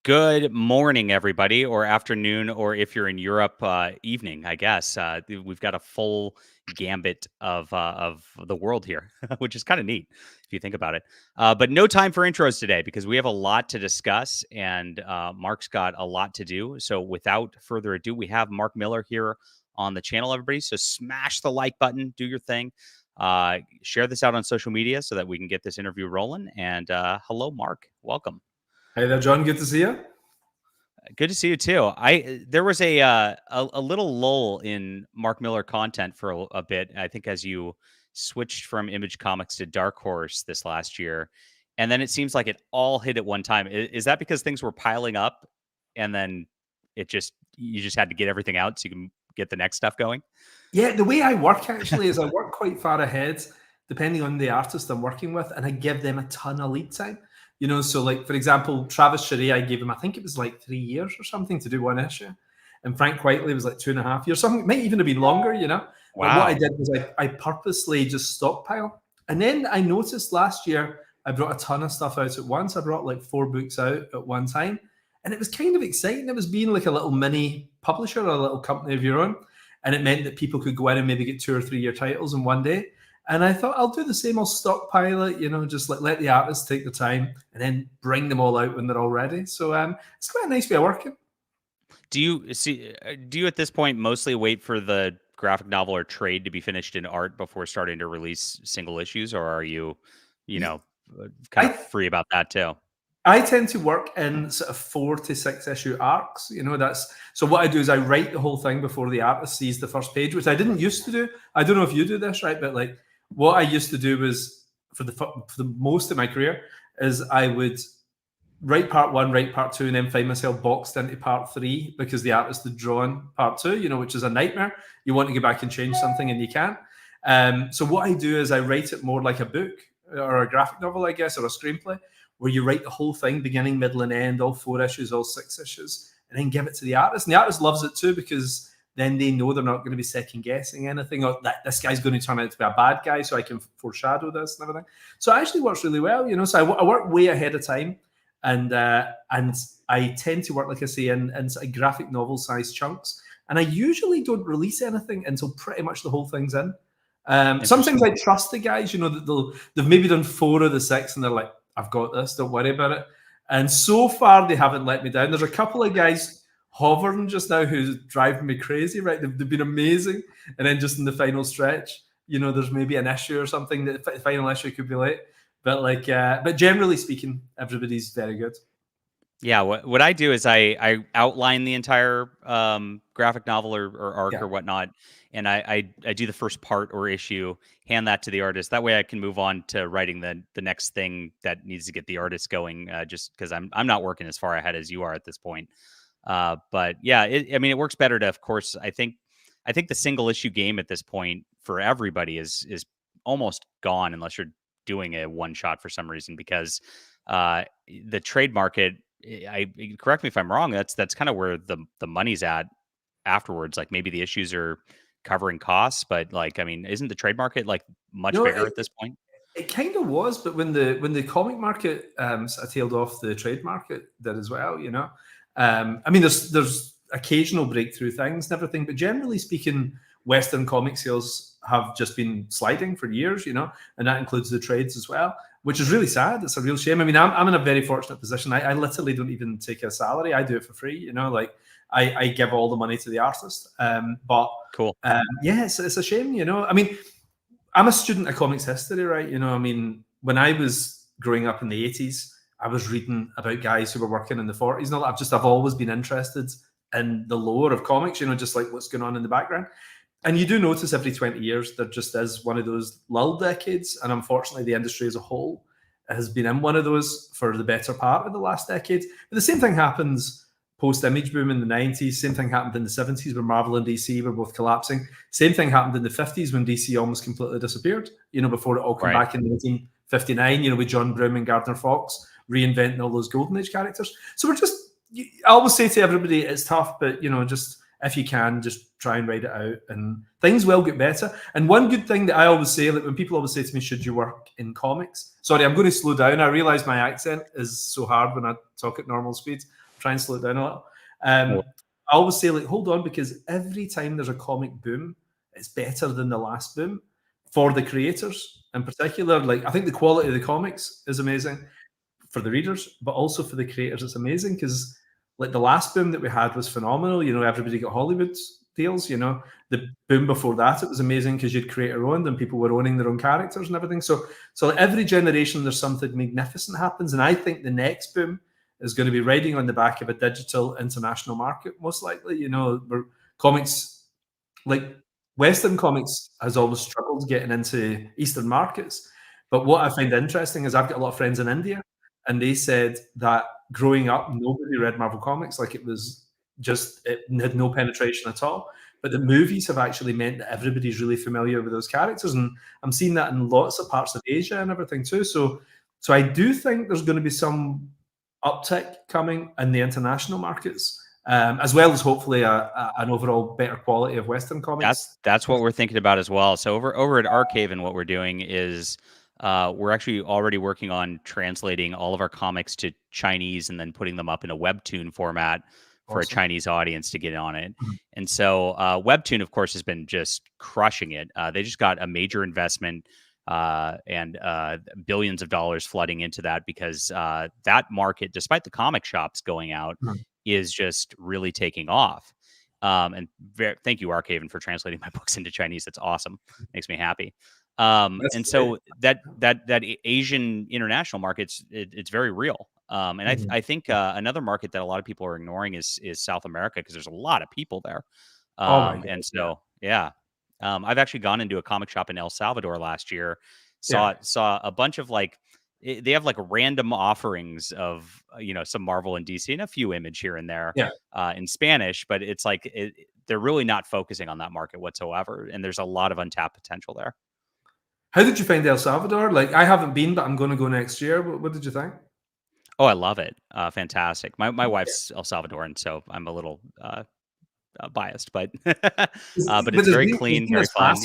Good morning, everybody, or afternoon, or if you're in Europe, evening. I guess we've got a full gambit of the world here, which is kind of neat if you think about it. But no time for intros today because we have a lot to discuss, and Mark's got a lot to do. So, without further ado, we have Mark Millar here on the channel, everybody. So, smash the like button, do your thing, share this out on social media so that we can get this interview rolling. And hello, Mark, welcome. Hey there, John. Good to see you. Good to see you too. There was a little lull in Mark Millar content for a bit. I think as you switched from Image Comics to Dark Horse this last year, and then it seems like it all hit at one time. Is that because things were piling up, and then you just had to get everything out so you can get the next stuff going? Yeah, the way I work actually is I work quite far ahead, depending on the artist I'm working with, and I give them a ton of lead time. So like for example, Travis Charest, I gave him, I think it was like 3 years or something to do one issue. And Frank Whiteley was like 2.5 years, something, it might even have been longer. Wow. But what I did was I purposely just stockpile. And then I noticed last year, I brought a ton of stuff out at once. I brought like 4 books out at one time. And it was kind of exciting. It was being like a little mini publisher or a little company of your own. And it meant that people could go in and maybe get 2 or 3 year titles in one day. And I thought I'll do the same. I'll stockpile it, just like let the artists take the time and then bring them all out when they're all ready. So it's quite a nice way of working. Do you at this point mostly wait for the graphic novel or trade to be finished in art before starting to release single issues, or are you, kind of free about that too? I tend to work in sort of 4 to 6 issue arcs. So what I do is I write the whole thing before the artist sees the first page, which I didn't used to do. I don't know if you do this, right? But like what I used to do was for the most of my career is I would write part 1, write part 2, and then find myself boxed into part 3 because the artist had drawn part 2, which is a nightmare. You want to go back and change something and you can't. So what I do is I write it more like a book or a graphic novel, I guess, or a screenplay, where you write the whole thing, beginning, middle, and end, all 4 issues, all 6 issues, and then give it to the artist. And the artist loves it too because then they know they're not going to be second guessing anything, or that this guy's going to turn out to be a bad guy, so I can foreshadow this and everything. So it actually works really well, So I work way ahead of time, and I tend to work, like I say, in sort of graphic novel size chunks. And I usually don't release anything until pretty much the whole thing's in. Sometimes I trust the guys, that they've maybe done 4 of the 6, and they're like, I've got this, don't worry about it. And so far, they haven't let me down. There's a couple of guys hovering just now who's driving me crazy, right? They've been amazing. And then just in the final stretch, there's maybe an issue or something that the final issue could be late. But generally speaking, everybody's very good. Yeah, what I do is I outline the entire graphic novel or arc or whatnot, and I do the first part or issue, hand that to the artist. That way I can move on to writing the next thing that needs to get the artist going, just because I'm not working as far ahead as you are at this point. But yeah, it works better to, of course, I think the single issue game at this point for everybody is almost gone unless you're doing a one shot for some reason, because the trade market, correct me if I'm wrong, that's kind of where the money's at afterwards. Like maybe the issues are covering costs, but isn't the trade market like much bigger at this point? It kind of was, but when the comic market sort of tailed off, the trade market did as well. There's occasional breakthrough things and everything, but generally speaking, Western comic sales have just been sliding for years, and that includes the trades as well, which is really sad. It's a real shame. I'm in a very fortunate position. I literally don't even take a salary. I do it for free, I give all the money to the artist. But cool. Yeah, it's a shame, I'm a student of comics history, right? When I was growing up in the 80s, I was reading about guys who were working in the 40s and all that. I've always been interested in the lore of comics, just like what's going on in the background. And you do notice every 20 years, there just is one of those lull decades. And unfortunately, the industry as a whole has been in one of those for the better part of the last decade. But the same thing happens post-image boom in the 90s. Same thing happened in the 70s where Marvel and DC were both collapsing. Same thing happened in the 50s when DC almost completely disappeared, before it all came back in 1959, with John Broome and Gardner Fox reinventing all those Golden Age characters. So I always say to everybody, it's tough, but, just if you can, just try and write it out and things will get better. And one good thing that I always say, like when people always say to me, should you work in comics? Sorry, I'm going to slow down. I realize my accent is so hard when I talk at normal speed. try and slow it down a little. I always say, like, hold on, because every time there's a comic boom, it's better than the last boom for the creators in particular. Like, I think the quality of the comics is amazing for the readers, but also for the creators, it's amazing because, like, the last boom that we had was phenomenal. You know, everybody got Hollywood deals. You know, the boom before that, it was amazing because you'd create your own and people were owning their own characters and everything. So like, every generation there's something magnificent happens, and I think the next boom is going to be riding on the back of a digital international market, most likely. You know, where comics, like Western comics, has always struggled getting into Eastern markets. But what I find interesting is I've got a lot of friends in India, and they said that growing up, nobody read Marvel Comics. Like, it was just, it had no penetration at all. But the movies have actually meant that everybody's really familiar with those characters. And I'm seeing that in lots of parts of Asia and everything too. So I do think there's going to be some uptick coming in the international markets, as well as hopefully an overall better quality of Western comics. That's what we're thinking about as well. So over at Archaven, what we're doing is we're actually already working on translating all of our comics to Chinese and then putting them up in a webtoon format for a Chinese audience to get on it. And so webtoon, of course, has been just crushing it. They just got a major investment and billions of dollars flooding into that because that market, despite the comic shops going out, is just really taking off. And thank you, Archaven, for translating my books into Chinese. That's awesome. Makes me happy. And so that Asian international markets, it's very real. And I think another market that a lot of people are ignoring is South America because there's a lot of people there. And so I've actually gone into a comic shop in El Salvador last year. Saw a bunch of like they have like random offerings of some Marvel and DC and a few Image here and there in Spanish, but it's like they're really not focusing on that market whatsoever, and there's a lot of untapped potential there. How did you find El Salvador? Like, I haven't been, but I'm going to go next year. What did you think? Oh, I love it. Fantastic. My wife's El Salvadoran, so I'm a little biased, but but it's very clean, very fun.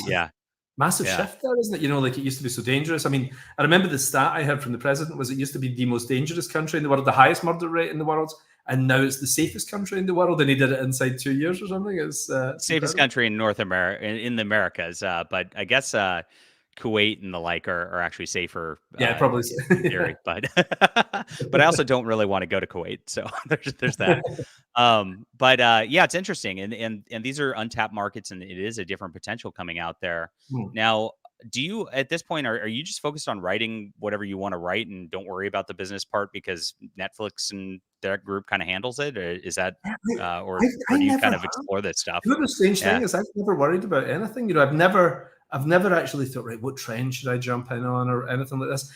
Massive shift there, isn't it? You know, like, it used to be so dangerous. I mean, I remember the stat I heard from the president was it used to be the most dangerous country in the world, the highest murder rate in the world, and now it's the safest country in the world, and he did it inside 2 years or something. It's safest country in North America, in the Americas. But I guess Kuwait and the like are actually safer. Probably in theory, but but I also don't really want to go to Kuwait, so there's that. But it's interesting, and these are untapped markets, and it is a different potential coming out there. Now, do you at this point are you just focused on writing whatever you want to write and don't worry about the business part because Netflix and their group kind of handles it, or is that or do you kind of explore this stuff? You know, the strange thing is I've never worried about anything. You know, I've never actually thought, right, what trend should I jump in on or anything like this.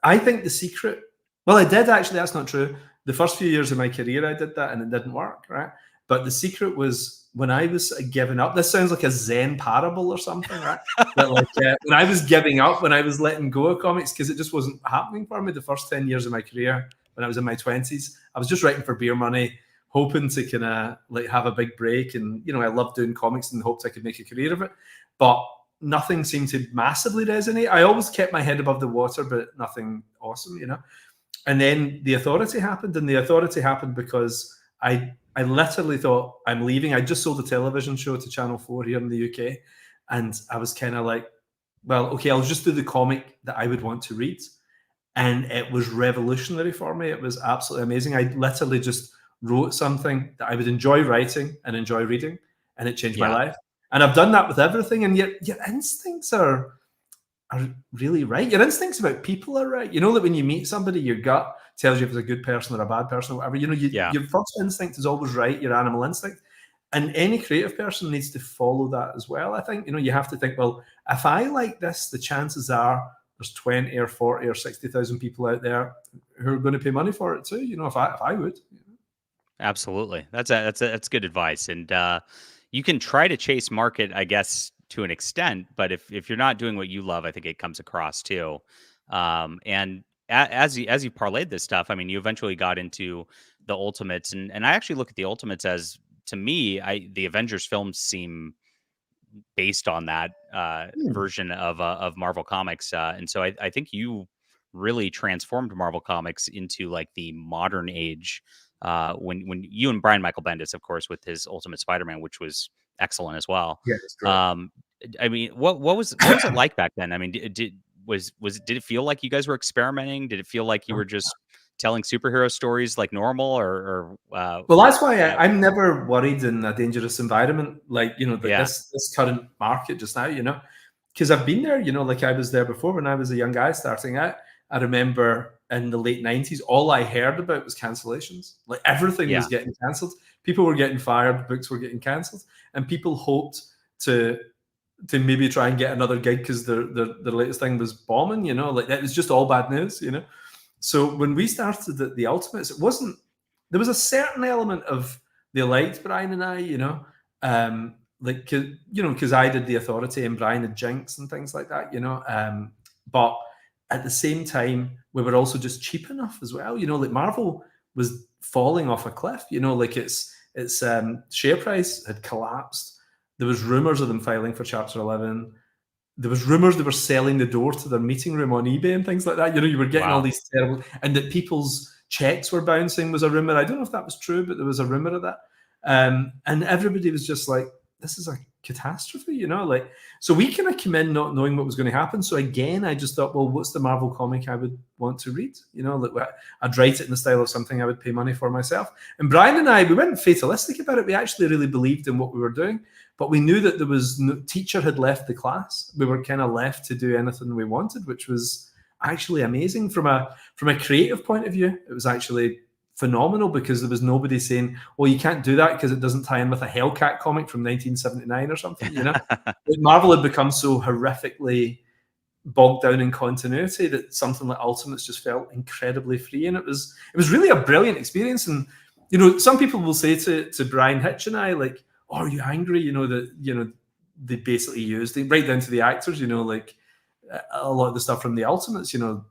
I think the secret, well, I did actually, that's not true. The first few years of my career, I did that and it didn't work, right? But the secret was when I was giving up. This sounds like a Zen parable or something, right? But like when I was giving up, when I was letting go of comics, because it just wasn't happening for me the first 10 years of my career, when I was in my 20s, I was just writing for beer money, hoping to kind of like have a big break. And, you know, I loved doing comics and hoped I could make a career of it. But nothing seemed to massively resonate. I always kept my head above the water, but nothing awesome, you know. And then the authority happened, and the authority happened because I literally thought, I'm leaving. I just sold a television show to Channel 4 here in the UK, and I was kind of like, well, okay, I'll just do the comic that I would want to read. And it was revolutionary for me. It was absolutely amazing. I literally just wrote something that I would enjoy writing and enjoy reading, and it changed my life. And I've done that with everything, and yet your instincts are really right. Your instincts about people are right. You know that when you meet somebody, your gut tells you if it's a good person or a bad person or whatever. You know, your first instinct is always right, your animal instinct. And any creative person needs to follow that as well. I think, you know, you have to think, well, if I like this, the chances are there's 20 or 40 or 60,000 people out there who are going to pay money for it too. You know, if I would. Absolutely. That's good advice. And you can try to chase market, I guess, to an extent, but if you're not doing what you love, I think it comes across too. And as you parlayed this stuff, I mean, you eventually got into the Ultimates, and I actually look at the Ultimates as, to me, the Avengers films seem based on that version of Marvel Comics, and so I think you really transformed Marvel Comics into like the modern age when you and Brian Michael Bendis, of course, with his Ultimate Spider-Man, which was excellent as well. Yeah, it's great. I mean, what was it like back then? I mean, did it feel like you guys were experimenting? Did it feel like you were just telling superhero stories like normal, or well, that's why I'm never worried in a dangerous environment, like, you know, like yeah, this current market just now, you know, because I've been there, you know, like I was there before when I was a young guy starting out. I remember in the late 90s, all I heard about was cancellations. Like everything was getting cancelled. People were getting fired, books were getting cancelled, and people hoped to maybe try and get another gig because their latest thing was bombing, you know, like that was just all bad news, you know. So when we started the Ultimates, it wasn't, there was a certain element of they liked Brian and I, you know, like, you know, because I did the Authority and Brian had Jinx and things like that, you know. But at the same time, we were also just cheap enough as well, you know, like Marvel was falling off a cliff, you know, like its share price had collapsed. There was rumors of them filing for Chapter 11. There was rumors they were selling the door to their meeting room on eBay and things like that. You know, you were getting all these terrible, and that people's checks were bouncing was a rumor. I don't know if that was true, but there was a rumor of that. And everybody was just like, this is a catastrophe, you know, like, so we kind of came in not knowing what was going to happen. So again, I just thought, well, what's the Marvel comic I would want to read? You know, like I'd write it in the style of something I would pay money for myself. And Brian and I, we weren't fatalistic about it. We actually really believed in what we were doing, but we knew that there was no teacher had left the class. We were kind of left to do anything we wanted, which was actually amazing from a creative point of view. It was actually phenomenal because there was nobody saying, well, you can't do that because it doesn't tie in with a Hellcat comic from 1979 or something, you know. Marvel had become so horrifically bogged down in continuity that something like Ultimates just felt incredibly free, and it was really a brilliant experience. And you know, some people will say to Brian Hitch and I, like, oh, are you angry, you know, that, you know, they basically used it right down to the actors, you know, like a lot of the stuff from the Ultimates, you know,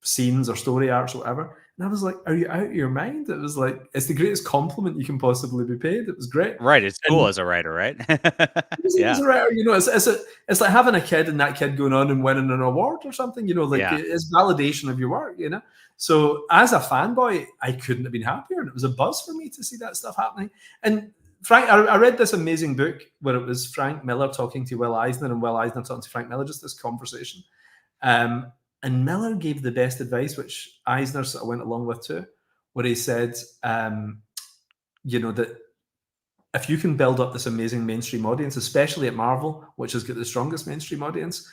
scenes or story arcs or whatever. And I was like, are you out of your mind? It was like, it's the greatest compliment you can possibly be paid. It was great. Right. It's cool as a writer, right? As a writer, you know, it's like having a kid and that kid going on and winning an award or something, you know, like it's validation of your work, you know. So as a fanboy, I couldn't have been happier. And it was a buzz for me to see that stuff happening. And Frank, I read this amazing book where it was Frank Miller talking to Will Eisner and Will Eisner talking to Frank Miller, just this conversation. And Miller gave the best advice, which Eisner sort of went along with too, where he said, you know, that if you can build up this amazing mainstream audience, especially at Marvel, which has got the strongest mainstream audience,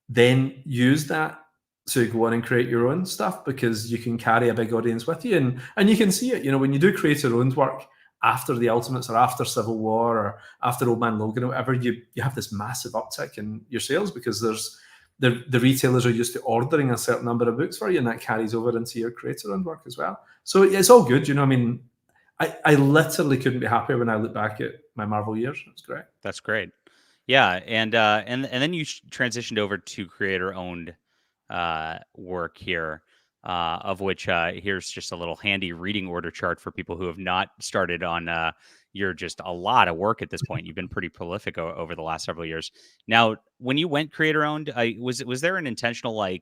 then use that to go on and create your own stuff, because you can carry a big audience with you. And you can see it, you know, when you do create your own work after the Ultimates or after Civil War or after Old Man Logan or whatever, you have this massive uptick in your sales because there's the retailers are used to ordering a certain number of books for you, and that carries over into your creator-owned work as well. So it's all good, you know. I mean, I literally couldn't be happier when I look back at my Marvel years. It's great. That's great. Yeah, and then you transitioned over to creator-owned work here, of which here's just a little handy reading order chart for people who have not started on. You're just a lot of work at this point. You've been pretty prolific over the last several years. Now, when you went creator-owned, was there an intentional, like,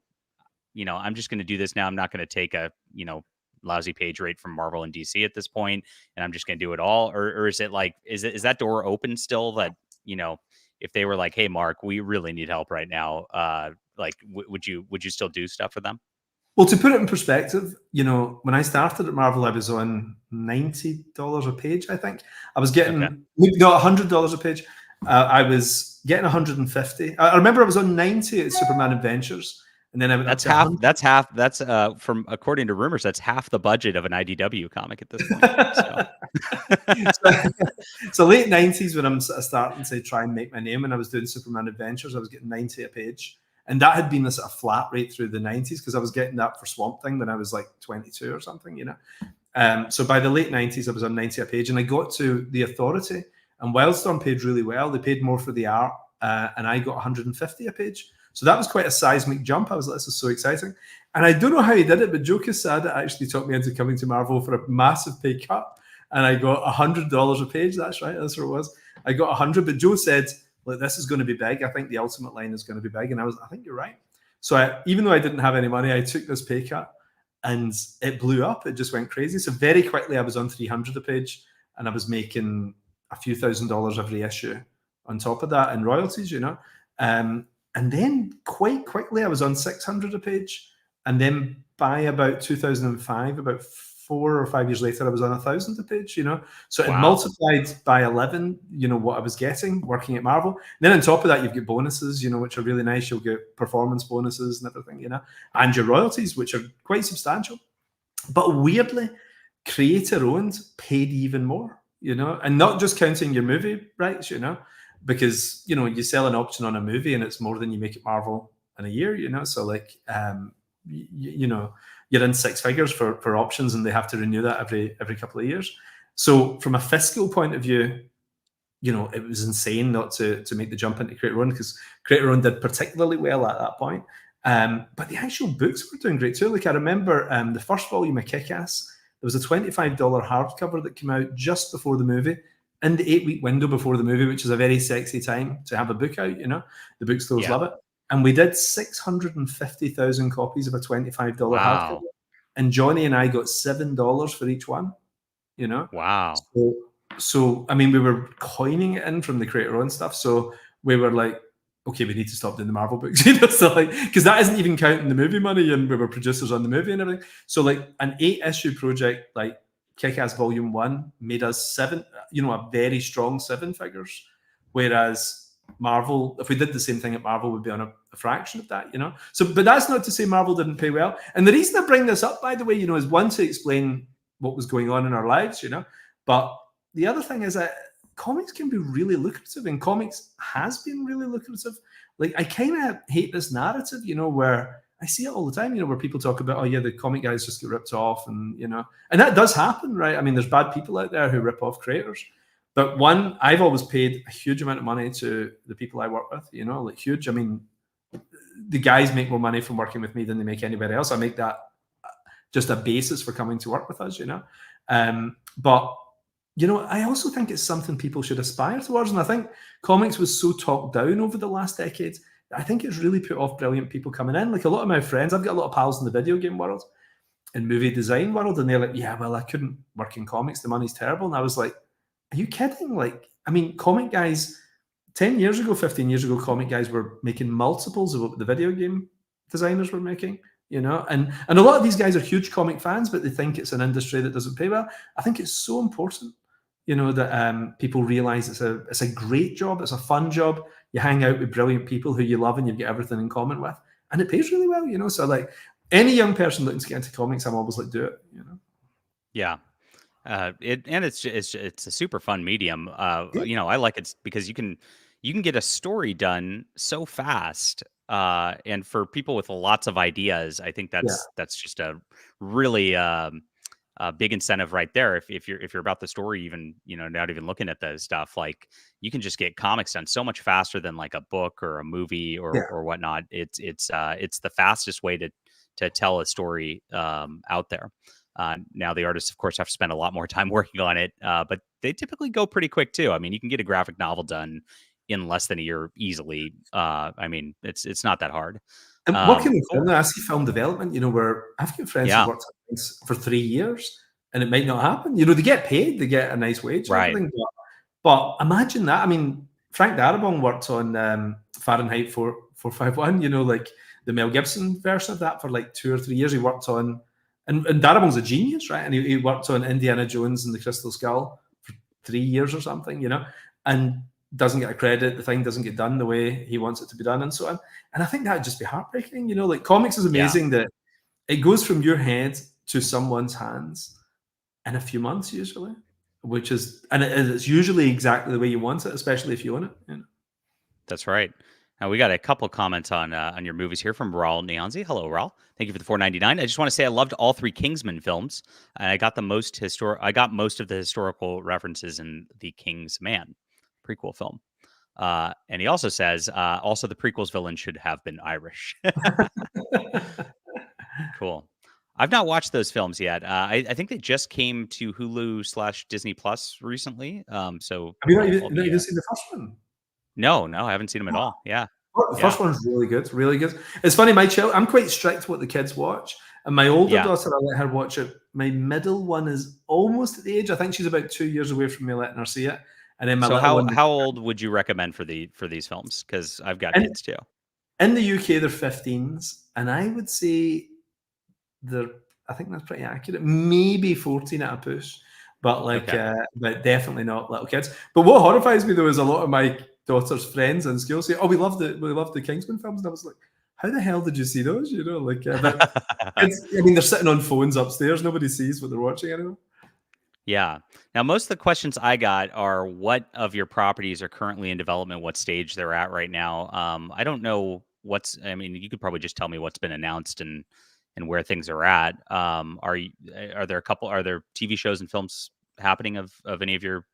you know, I'm just going to do this now. I'm not going to take a, you know, lousy page rate from Marvel and DC at this point, and I'm just going to do it all? Or is it like, is that door open still, that, you know, if they were like, hey, Mark, we really need help right now, like, would you still do stuff for them? Well, to put it in perspective, you know, when I started at Marvel, I was on $90 a page, I think. I was getting, no, $100 a page. I was getting 150. I remember I was on 90 at Superman Adventures. And then I went that's half. That's from, according to rumors, that's half the budget of an IDW comic at this point. So late 90s, when I'm starting to try and make my name, and I was doing Superman Adventures, I was getting 90 a page. And that had been a sort of flat rate through the 90s, because I was getting that for Swamp Thing when I was like 22 or something, you know. So by the late 90s, I was on 90 a page, and I got to the Authority, and Wildstorm paid really well. They paid more for the art, and I got 150 a page. So that was quite a seismic jump. I was like, this is so exciting. And I don't know how he did it, but Joe Quesada actually talked me into coming to Marvel for a massive pay cut. And I got $100 a page. That's right. That's what it was. I got 100, but Joe said, look, this is going to be big. I think the Ultimate line is going to be big. And I think you're right. So even though I didn't have any money, I took this pay cut. and it blew up. It just went crazy. So very quickly, I was on 300 a page, and I was making a few $1,000s every issue on top of that in royalties, and then quite quickly, I was on 600 a page, and then by about 2005, about 4 or 5 years later, I was on 1,000 a page, So it multiplied by 11, what I was getting working at Marvel. And then on top of that, you've got bonuses, which are really nice. You'll get performance bonuses and everything, and your royalties, which are quite substantial. But weirdly, creator-owned paid even more, and not just counting your movie rights, because, you sell an option on a movie and it's more than you make at Marvel in a year, So like, you're in six figures for options, and they have to renew that every couple of years. So from a fiscal point of view, it was insane not to make the jump into creator-owned, because creator-owned did particularly well at that point. But the actual books were doing great too. Like I remember the first volume of Kick-Ass, there was a $25 hardcover that came out just before the movie, in the 8-week window before the movie, which is a very sexy time to have a book out, The bookstores love it. And we did 650,000 copies of a $25 hardcover. And Johnny and I got $7 for each one, Wow. So I mean, we were coining it in from the creator-owned stuff. So we were like, okay, we need to stop doing the Marvel books, So like, because that isn't even counting the movie money, and we were producers on the movie and everything. So like an 8-issue project like Kick-Ass Volume 1 made us a very strong 7 figures, whereas Marvel, if we did the same thing at Marvel, would be on a fraction of that, So, but that's not to say Marvel didn't pay well. And the reason I bring this up, by the way, is one, to explain what was going on in our lives, But the other thing is that comics can be really lucrative, and comics has been really lucrative. Like, I kind of hate this narrative, where I see it all the time, where people talk about, oh yeah, the comic guys just get ripped off, and and that does happen, right? I mean, there's bad people out there who rip off creators. But one, I've always paid a huge amount of money to the people I work with, like huge. I mean, the guys make more money from working with me than they make anywhere else. I make that just a basis for coming to work with us, But, I also think it's something people should aspire towards. And I think comics was so talked down over the last decade, I think it's really put off brilliant people coming in. Like a lot of my friends, I've got a lot of pals in the video game world and movie design world, and they're like, yeah, well, I couldn't work in comics. The money's terrible. And I was like, are you kidding? Like, I mean, comic guys, 10 years ago, 15 years ago, comic guys were making multiples of what the video game designers were making, and a lot of these guys are huge comic fans, but they think it's an industry that doesn't pay well. I think it's so important, that people realize it's a great job. It's a fun job. You hang out with brilliant people who you love and you've got everything in common with, and it pays really well, So like any young person looking to get into comics, I'm always like, do it, Yeah. It's a super fun medium. I like it because you can get a story done so fast. And for people with lots of ideas, I think that's just a really big incentive right there. If you're about the story, even not even looking at the stuff, like you can just get comics done so much faster than like a book or a movie or whatnot. It's the fastest way to tell a story out there. Now the artists, of course, have to spend a lot more time working on it, but they typically go pretty quick too. I mean, you can get a graphic novel done in less than a year easily. I mean, it's not that hard. And working with film, I see film development, where I've got friends who worked on things for 3 years and it might not happen. They get paid, they get a nice wage, right? But imagine that. I mean, Frank Darabont worked on Fahrenheit 451, like the Mel Gibson version of that for like 2 or 3 years. He worked on, and Darabont's a genius, right? And he worked on Indiana Jones and the Crystal Skull for 3 years or something, and doesn't get a credit. The thing doesn't get done the way he wants it to be done, and so on. And I think that would just be heartbreaking, like comics is amazing that it goes from your head to someone's hands in a few months usually, and it's usually exactly the way you want it, especially if you own it. That's right. Now we got a couple comments on your movies here from Raul Neonzi. Hello, Raul. Thank you for the $4.99. I just want to say I loved all 3 Kingsman films, and I got most of the historical references in The King's Man prequel film. And he also says, also the prequel's villain should have been Irish. Cool. I've not watched those films yet. I think they just came to Hulu/Disney Plus recently. So have you not even seen the first one? No, I haven't seen them at all. Yeah. The first one's really good, really good. It's funny, I'm quite strict what the kids watch. And my older Yeah. daughter, I let her watch it. My middle one is almost at the age. I think she's about 2 years away from me letting her see it. And then my So little one, how old would you recommend for these films? Because I've got in, kids too. in the UK, they're 15s, and I would say they're. I think that's pretty accurate. Maybe 14 at a push, but Okay. but definitely not little kids. But what horrifies me though is a lot of my daughter's friends in school say, "Oh, we loved the Kingsman films," and I was like, "How the hell did you see those?" You know, but I mean, they're sitting on phones upstairs. Nobody sees what they're watching anymore. Yeah. Now, most of the questions I got are what of your properties are currently in development, what stage they're at right now. I don't know I mean, you could probably just tell me what's been announced and where things are at. Are there TV shows and films happening of any of your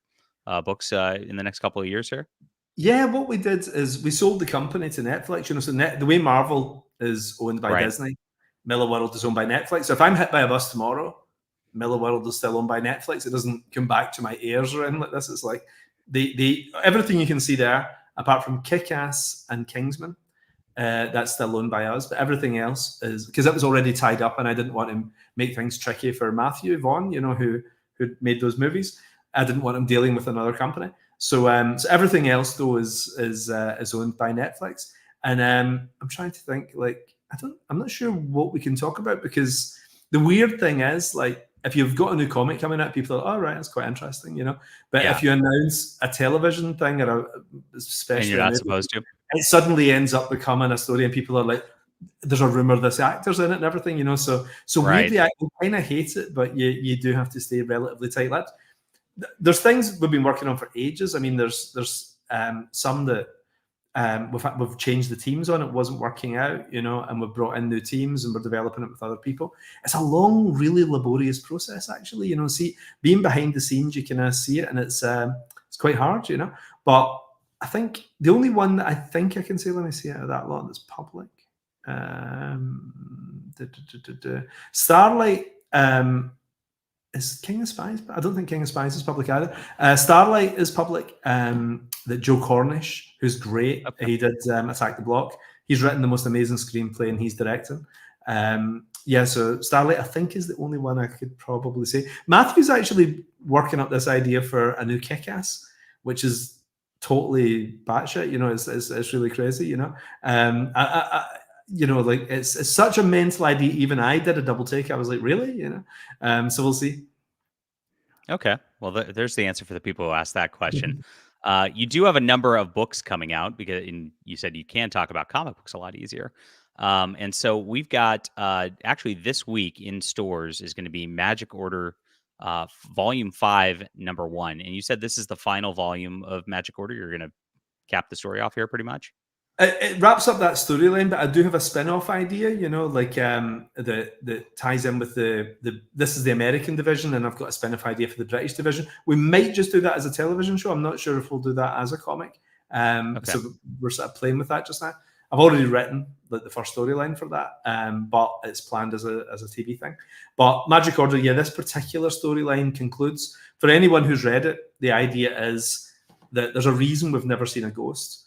books in the next couple of years here? Yeah, what we did is we sold the company to Netflix. You know, so the way Marvel is owned by Right. Disney, Miller World is owned by Netflix. So if I'm hit by a bus tomorrow, Miller World is still owned by Netflix. It doesn't come back to my heirs or anything like this. It's like they everything you can see there, apart from Kick-Ass and Kingsman, that's still owned by us. But everything else is because it was already tied up, and I didn't want to make things tricky for Matthew Vaughn, you know, who made those movies. I didn't want him dealing with another company. So everything else though is owned by Netflix, and I'm trying to think. Like I'm not sure what we can talk about because the weird thing is like if you've got a new comic coming out, people are, oh right, that's quite interesting, you know. But Yeah. if you announce a television thing And you're especially a not movie, supposed to. it suddenly ends up becoming a story, and people are like, "There's a rumor this actor's in it and everything," you know. So Right. weirdly, I kind of hate it, but you do have to stay relatively tight-lipped. There's things we've been working on for ages. I mean, there's some that we've changed the teams on. It wasn't working out, you know, and we've brought in new teams and we're developing it with other people. It's a long, really laborious process, actually. You know, see, being behind the scenes, you can see it, and it's quite hard, you know. But I think the only one that I think I can say, let me see out of that lot that's public, Starlight. Is King of Spies? I don't think King of Spies is public either. Starlight is public. That Joe Cornish, who's great, Okay. he did Attack the Block. He's written the most amazing screenplay and he's directing. Yeah, so Starlight, I think, is the only one I could probably say. Matthew's actually working up this idea for a new Kick-Ass, which is totally batshit. You know, it's really crazy. You know, you know, like it's such a mental idea. Even I did a double take. I was like, really, you know. So we'll see. Okay. Well, there's the answer for the people who asked that question. You do have a number of books coming out because you said you can talk about comic books a lot easier. And so we've got actually this week in stores is going to be Magic Order Volume 5, Number 1. And you said this is the final volume of Magic Order. You're going to cap the story off here pretty much. It wraps up that storyline, but I do have a spin-off idea, you know, like that ties in with the this is the American division, and I've got a spin-off idea for the British division. We might just do that as a television show. I'm not sure if we'll do that as a comic. Okay. So we're sort of playing with that just now. I've already written like the first storyline for that, but it's planned as a TV thing. But Magic Order, yeah, this particular storyline concludes. For anyone who's read it, the idea is that there's a reason we've never seen a ghost,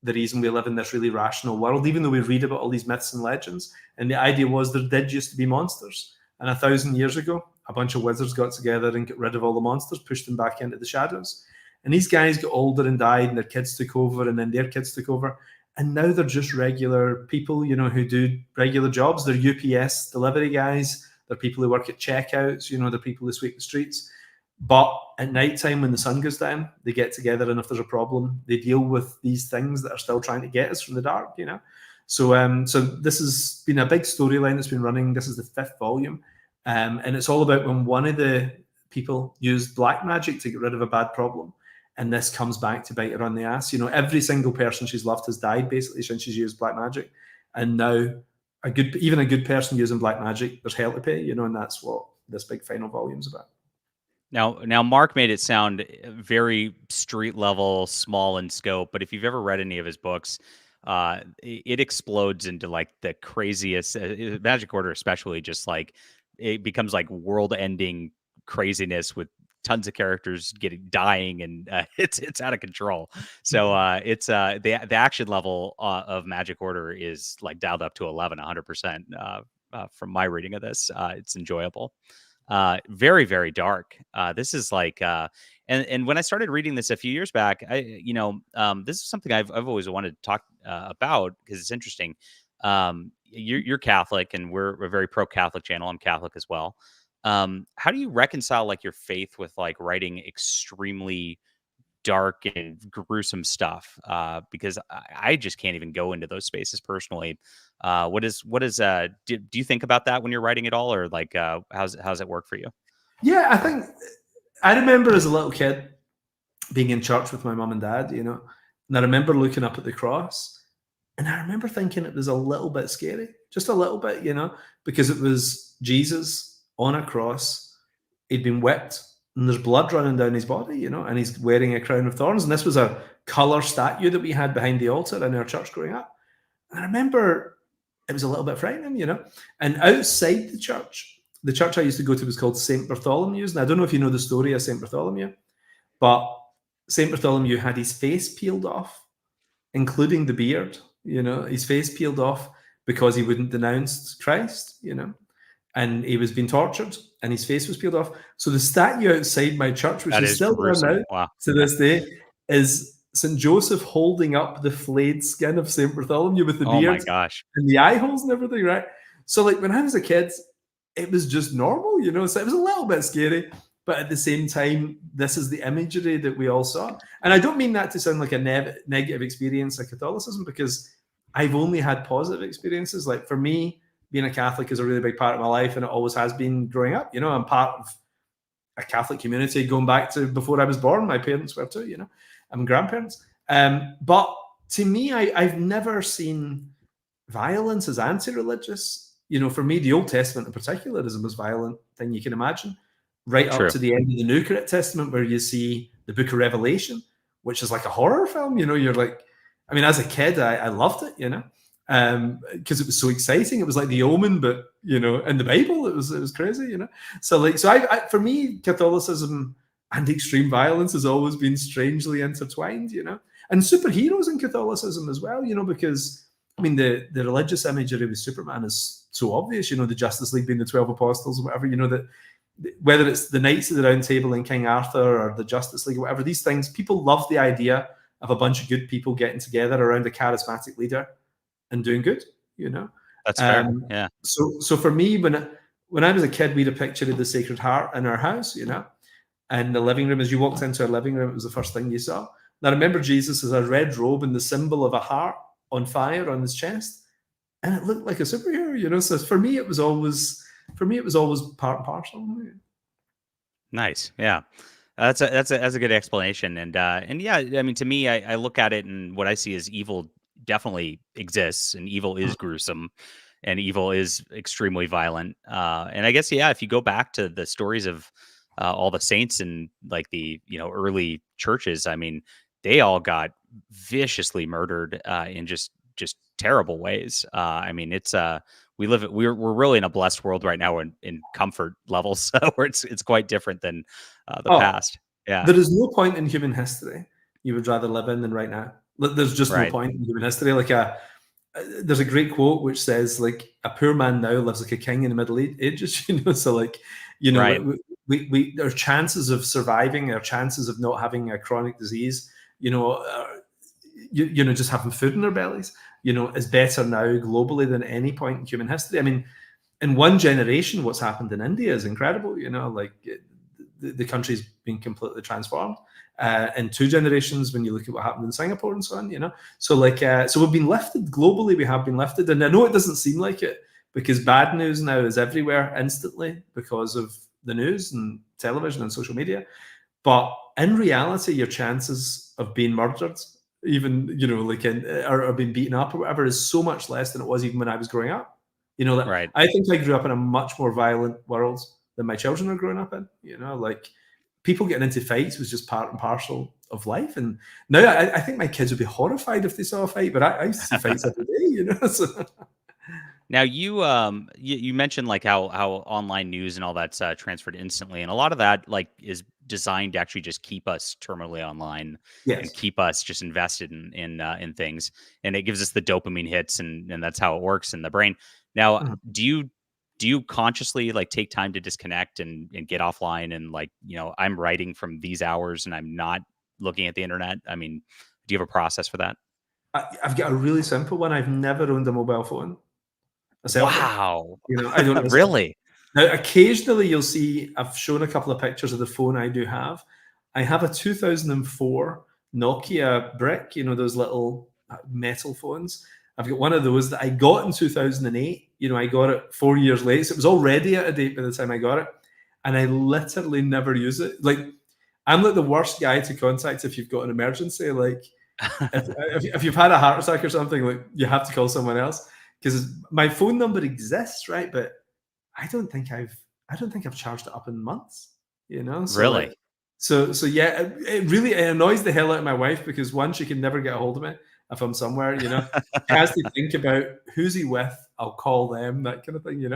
the reason we live in this really rational world, even though we read about all these myths and legends. And the idea was there did used to be monsters. And 1,000 years ago, a bunch of wizards got together and got rid of all the monsters, pushed them back into the shadows. And these guys got older and died, and their kids took over, and then their kids took over. And now they're just regular people, you know, who do regular jobs. They're UPS delivery guys. They're people who work at checkouts, you know, they're people who sweep the streets. But at night time, when the sun goes down, they get together, and if there's a problem, they deal with these things that are still trying to get us from the dark, you know. So this has been a big storyline that's been running. This is the 5th volume, and it's all about when one of the people used black magic to get rid of a bad problem, and this comes back to bite her on the ass. You know, every single person she's loved has died basically since she's used black magic, and now even a good person using black magic, there's hell to pay, you know, and that's what this big final volume's about. Now, Mark made it sound very street level, small in scope. But if you've ever read any of his books, it explodes into like the craziest. Magic Order, especially, just like it becomes like world-ending craziness with tons of characters dying, and it's out of control. So it's the action level of Magic Order is like dialed up to 11, 100%. from my reading of this. It's enjoyable. Very, very dark. This is like, and when I started reading this a few years back, this is something I've always wanted to talk about because it's interesting. You're Catholic, and we're a very pro-Catholic channel. I'm Catholic as well. How do you reconcile like your faith with like writing extremely dark and gruesome stuff? Because I just can't even go into those spaces personally. Do you think about that when you're writing it all, or like, how's it work for you? Yeah, I think I remember as a little kid being in church with my mum and dad, and I remember looking up at the cross, and I remember thinking it was a little bit scary, just a little bit, because it was Jesus on a cross. He'd been whipped, and there's blood running down his body, and he's wearing a crown of thorns. And this was a color statue that we had behind the altar in our church growing up. And I remember it was a little bit frightening, And outside the church I used to go to was called St. Bartholomew's. And I don't know if you know the story of St. Bartholomew, but St. Bartholomew had his face peeled off, including the beard, his face peeled off because he wouldn't denounce Christ, and he was being tortured and his face was peeled off. So the statue outside my church, which is still there now to this day, is St. Joseph holding up the flayed skin of St. Bartholomew with the beard. Oh my gosh. And the eye holes and everything, right? So like when I was a kid, it was just normal, so it was a little bit scary, but at the same time, this is the imagery that we all saw. And I don't mean that to sound like a negative experience of Catholicism, because I've only had positive experiences. Like for me, being a Catholic is a really big part of my life, and it always has been growing up. I'm part of a Catholic community going back to before I was born. My parents were too, I'm grandparents. But to me, I've never seen violence as anti-religious. For me, the Old Testament in particular is the most violent thing you can imagine, right up to the end of the New Testament, where you see the book of Revelation, which is like a horror film. You're like, I mean, as a kid, I loved it, because it was so exciting. It was like The Omen, but in the Bible, it was crazy, So I for me, Catholicism and extreme violence has always been strangely intertwined, and superheroes in Catholicism as well, because I mean the religious imagery with Superman is so obvious, the Justice League being the 12 apostles or whatever, that whether it's the Knights of the Round Table in King Arthur or the Justice League or whatever, these things, people love the idea of a bunch of good people getting together around a charismatic leader and doing good, That's fair. Yeah. So for me, when I was a kid, we had a picture of the Sacred Heart in our house, and the living room, as you walked into our living room, it was the first thing you saw. And I remember Jesus as a red robe and the symbol of a heart on fire on his chest, and it looked like a superhero, So for me, it was always part and parcel. Nice. Yeah. That's a good explanation. And yeah, I mean, to me, I look at it and what I see is evil definitely exists, and evil is gruesome, and evil is extremely violent. And I guess, yeah, if you go back to the stories of all the saints and like the, early churches, I mean, they all got viciously murdered in just terrible ways. I mean, it's we're really in a blessed world right now in comfort levels, where it's quite different than the past. Yeah, there is no point in human history you would rather live in than right now. There's just no point in human history. Like there's a great quote which says, like, a poor man now lives like a king in the Middle Ages. So like, we our chances of surviving, our chances of not having a chronic disease, just having food in their bellies, is better now globally than any point in human history. I mean, in one generation, what's happened in India is incredible. Like the country's been completely transformed. In 2 generations, when you look at what happened in Singapore and so on, so like, so we've been lifted globally. We have been lifted, and I know it doesn't seem like it, because bad news now is everywhere instantly because of the news and television and social media. But in reality, your chances of being murdered, even, or being beaten up or whatever, is so much less than it was even when I was growing up. I think I grew up in a much more violent world than my children are growing up in. Like, people getting into fights was just part and parcel of life. And now I think my kids would be horrified if they saw a fight, but I used to see fights every day, So. Now you mentioned like how online news and all that's transferred instantly, and a lot of that like is designed to actually just keep us terminally online and keep us just invested in things, and it gives us the dopamine hits, and that's how it works in the brain. Now, do you do you consciously like take time to disconnect and get offline and like, I'm writing from these hours and I'm not looking at the internet? I mean, do you have a process for that? I've got a really simple one. I've never owned a mobile phone, a cell phone. Wow. I don't have a cell phone. Really? Now, occasionally you'll see I've shown a couple of pictures of the phone I do have. I have a 2004 Nokia brick, those little metal phones. I've got one of those that I got in 2008. I got it 4 years late. So it was already out of date by the time I got it. And I literally never use it. Like, I'm like the worst guy to contact if you've got an emergency. Like, if you've had a heart attack or something, like, you have to call someone else. Because my phone number exists, right? But I don't think I've charged it up in months, So Really? so yeah, it really annoys the hell out of my wife because one, she can never get a hold of me if I'm somewhere, She has to think about who's he with, I'll call them, that kind of thing,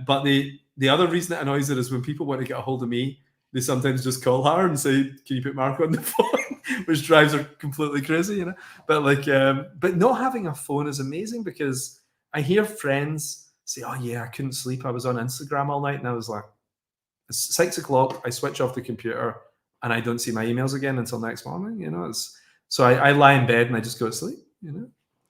But the other reason it annoys her is when people want to get a hold of me, they sometimes just call her and say, "Can you put Mark on the phone?" which drives her completely crazy, But but not having a phone is amazing because I hear friends say, "Oh yeah, I couldn't sleep. I was on Instagram all night," and I was like, "It's 6 o'clock. I switch off the computer and I don't see my emails again until next morning." So I lie in bed and I just go to sleep.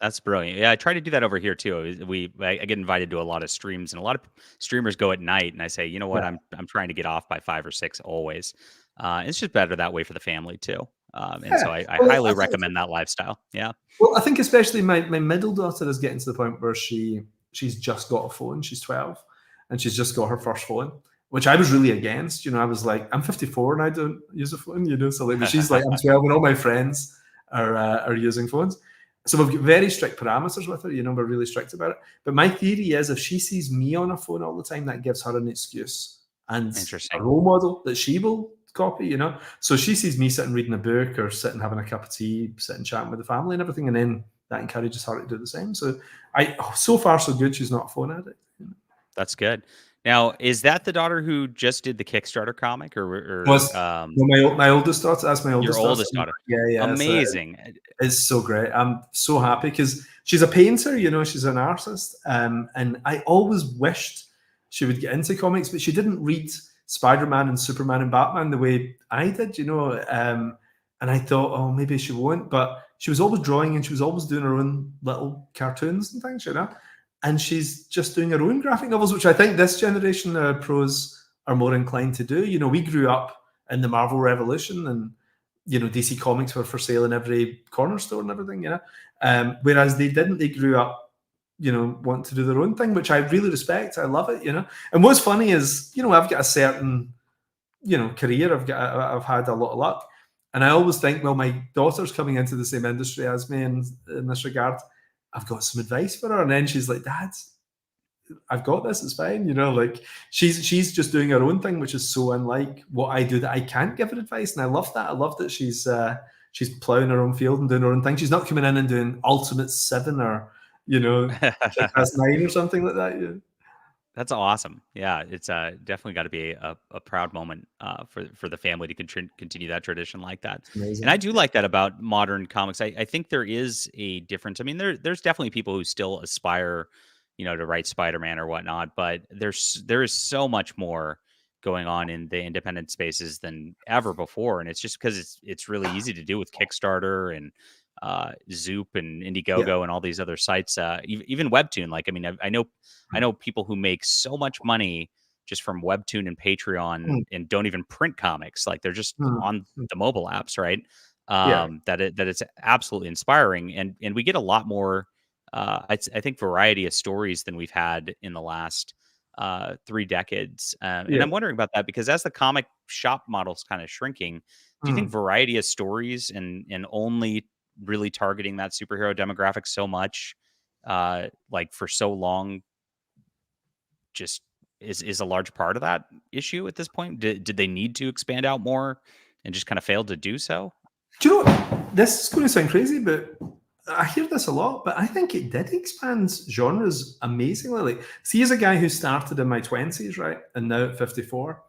That's brilliant. Yeah, I try to do that over here too. I get invited to a lot of streams, and a lot of streamers go at night, and I say, you know what, Yeah. I'm trying to get off by 5 or 6 always. It's just better that way for the family too. And so Yeah. I Well, highly recommend that lifestyle. Yeah. Well, I think especially my middle daughter is getting to the point where she's just got a phone. She's 12, and she's just got her first phone, which I was really against. I was like, I'm 54 and I don't use a phone. So like, but she's like, I'm 12, and all my friends are using phones. So we've got very strict parameters with her. We're really strict about it. But my theory is, if she sees me on a phone all the time, that gives her an excuse and Interesting. a role model that she will copy. So she sees me sitting reading a book or sitting having a cup of tea, sitting chatting with the family and everything, and then that encourages her to do the same. So so far so good. She's not a phone addict. That's good. Now, is that the daughter who just did the Kickstarter comic, My oldest daughter? That's my oldest your oldest daughter? Yeah. Amazing. It's so great. I'm so happy because she's a painter, she's an artist. And I always wished she would get into comics, but she didn't read Spider-Man and Superman and Batman the way I did, And I thought, oh, maybe she won't. But she was always drawing and she was always doing her own little cartoons and things, And she's just doing her own graphic novels, which I think this generation of pros are more inclined to do. We grew up in the Marvel Revolution and, DC Comics were for sale in every corner store and everything, whereas they didn't. They grew up, want to do their own thing, which I really respect. I love it, And what's funny is, I've got a certain, career. I've had a lot of luck. And I always think, well, my daughter's coming into the same industry as me in this regard. I've got some advice for her. And then she's like, "Dad, I've got this, it's fine." Like she's just doing her own thing, which is so unlike what I do that I can't give her advice. And I love that. I love that she's plowing her own field and doing her own thing. She's not coming in and doing Ultimate 7 or, Kick-Ass 9 or something like that. Yeah. That's awesome. Yeah, it's definitely got to be a proud moment for the family to continue that tradition like that. And I do like that about modern comics. I think there is a difference. I mean, there's definitely people who still aspire, to write Spider-Man or whatnot, but there is so much more going on in the independent spaces than ever before, and it's just because it's really easy to do with Kickstarter and Zoop and Indiegogo and all these other sites, even Webtoon. Like, I mean, I know people who make so much money just from Webtoon and Patreon and don't even print comics. Like, they're just on the mobile apps, right? That it's absolutely inspiring, and we get a lot more. I think variety of stories than we've had in the last 3 decades. And I'm wondering about that because as the comic shop model's kind of shrinking, do you think variety of stories and only really targeting that superhero demographic so much, like for so long, just is a large part of that issue at this point? Did they need to expand out more and just kind of failed to do so? Do you know what? This is going to sound crazy, but I hear this a lot, but I think it did expand genres amazingly. Like, see, as a guy who started in my 20s, right, and now at 54,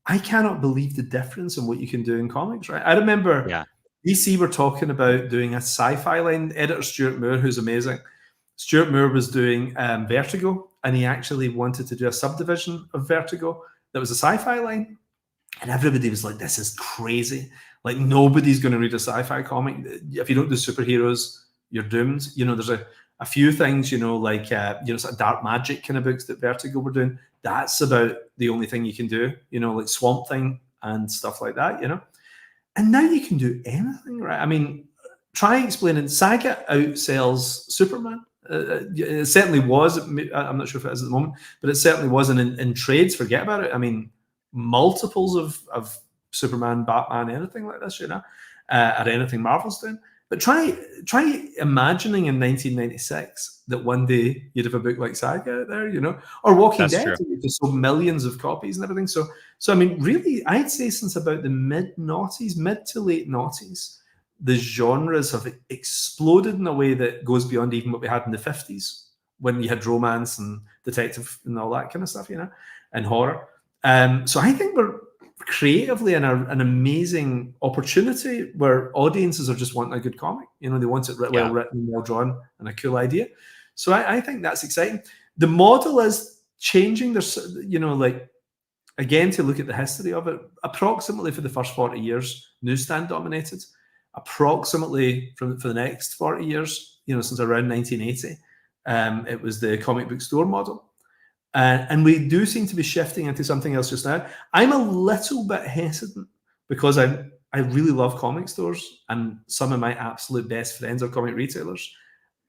I cannot believe the difference in what you can do in comics, right? I remember DC were talking about doing a sci-fi line. Editor Stuart Moore, who's amazing. Stuart Moore was doing Vertigo, and he actually wanted to do a subdivision of Vertigo that was a sci-fi line. And everybody was like, this is crazy. Like, nobody's going to read a sci-fi comic. If you don't do superheroes, you're doomed. There's a few things, like, sort of dark magic kind of books that Vertigo were doing. That's about the only thing you can do, like Swamp Thing and stuff like that, And now you can do anything, right? I mean, try explaining. Saga outsells Superman. It certainly was. I'm not sure if it is at the moment, but it certainly wasn't in trades. Forget about it. I mean, multiples of Superman, Batman, anything like this, or anything Marvel's doing. But try imagining in 1996 that one day you'd have a book like Saga out there, or Walking Dead, just sold millions of copies and everything. So I mean, really, I'd say since about the mid to late noughties, the genres have exploded in a way that goes beyond even what we had in the 50s, when you had romance and detective and all that kind of stuff, and horror. So I think we're creatively in an amazing opportunity where audiences are just wanting a good comic. They want it well written, well drawn, and a cool idea. So I think that's exciting. The model is changing. There's, like, again, to look at the history of it, approximately for the first 40 years, newsstand dominated. Approximately for the next 40 years, since around 1980, it was the comic book store model. And we do seem to be shifting into something else just now. I'm a little bit hesitant because I really love comic stores, and some of my absolute best friends are comic retailers,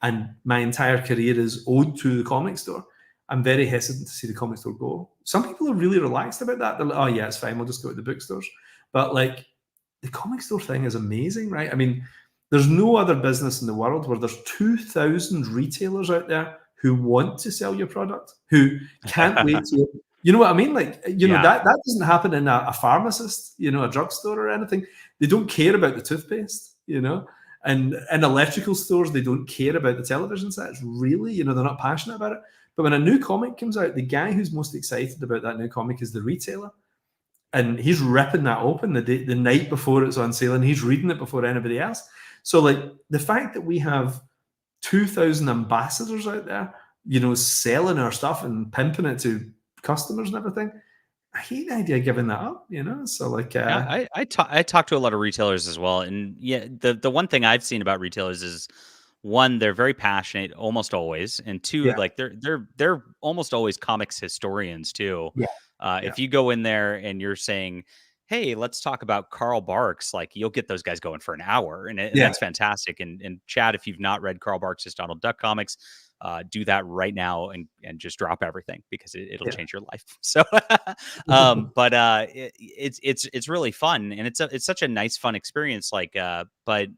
and my entire career is owed to the comic store. I'm very hesitant to see the comic store go. Some people are really relaxed about that. They're like, oh yeah, it's fine, we'll just go to the bookstores. But like, the comic store thing is amazing, right? I mean, there's no other business in the world where there's 2,000 retailers out there who want to sell your product, who can't wait to, you know what I mean? Like, that doesn't happen in a pharmacist, a drugstore or anything. They don't care about the toothpaste, and in electrical stores, they don't care about the television sets, really, they're not passionate about it. But when a new comic comes out, the guy who's most excited about that new comic is the retailer. And he's ripping that open the night before it's on sale, and he's reading it before anybody else. So, like, the fact that we have 2,000 ambassadors out there, selling our stuff and pimping it to customers and everything, I hate the idea of giving that up, So, like, yeah, I talk to a lot of retailers as well, and yeah, the one thing I've seen about retailers is, one, they're very passionate almost always, and two, like, they're almost always comics historians too. If you go in there and you're saying, hey, let's talk about Karl Barks, like, you'll get those guys going for an hour, and that's fantastic. And Chad, if you've not read Karl Barks' Donald Duck comics, do that right now and just drop everything, because it'll change your life. So, but it's really fun, and it's such a nice, fun experience. Like, but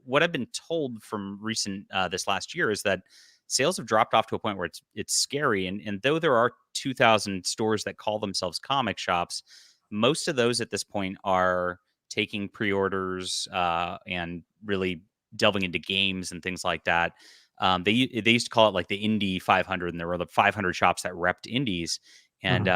what I've been told from recent this last year is that sales have dropped off to a point where it's scary. And though there are 2,000 stores that call themselves comic shops, most of those at this point are taking pre-orders and really delving into games and things like that. They used to call it like the Indie 500, and there were the 500 shops that repped indies. And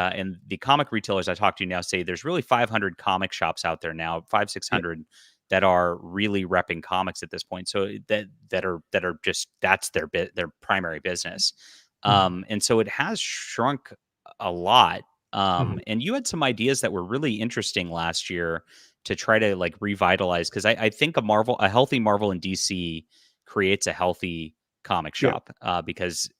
the comic retailers I talk to now say there's really 500 comic shops out there now, 600 that are really repping comics at this point. So that are just, that's their primary business. And so it has shrunk a lot. And you had some ideas that were really interesting last year to try to like revitalize, because I think a healthy Marvel and DC creates a healthy comic shop. Because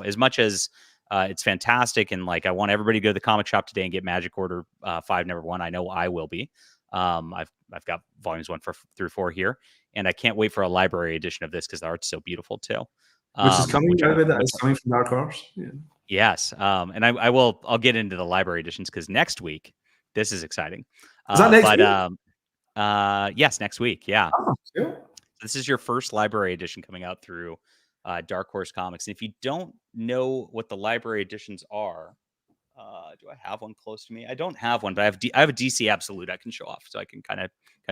as much as it's fantastic, and like I want everybody to go to the comic shop today and get Magic Order 5 #1. I know I will be. I've got volumes 1 through 4 here, and I can't wait for a library edition of this because the art's so beautiful too. Which is coming, it's coming from Dark Horse. Yeah. Yes, and I'll get into the library editions because next week, this is exciting. Is that next week? Yes, next week. Yeah. Oh, cool. This is your first library edition coming out through Dark Horse Comics. And if you don't know what the library editions are, do I have one close to me? I don't have one, but I have a DC Absolute I can show off, so I can kind of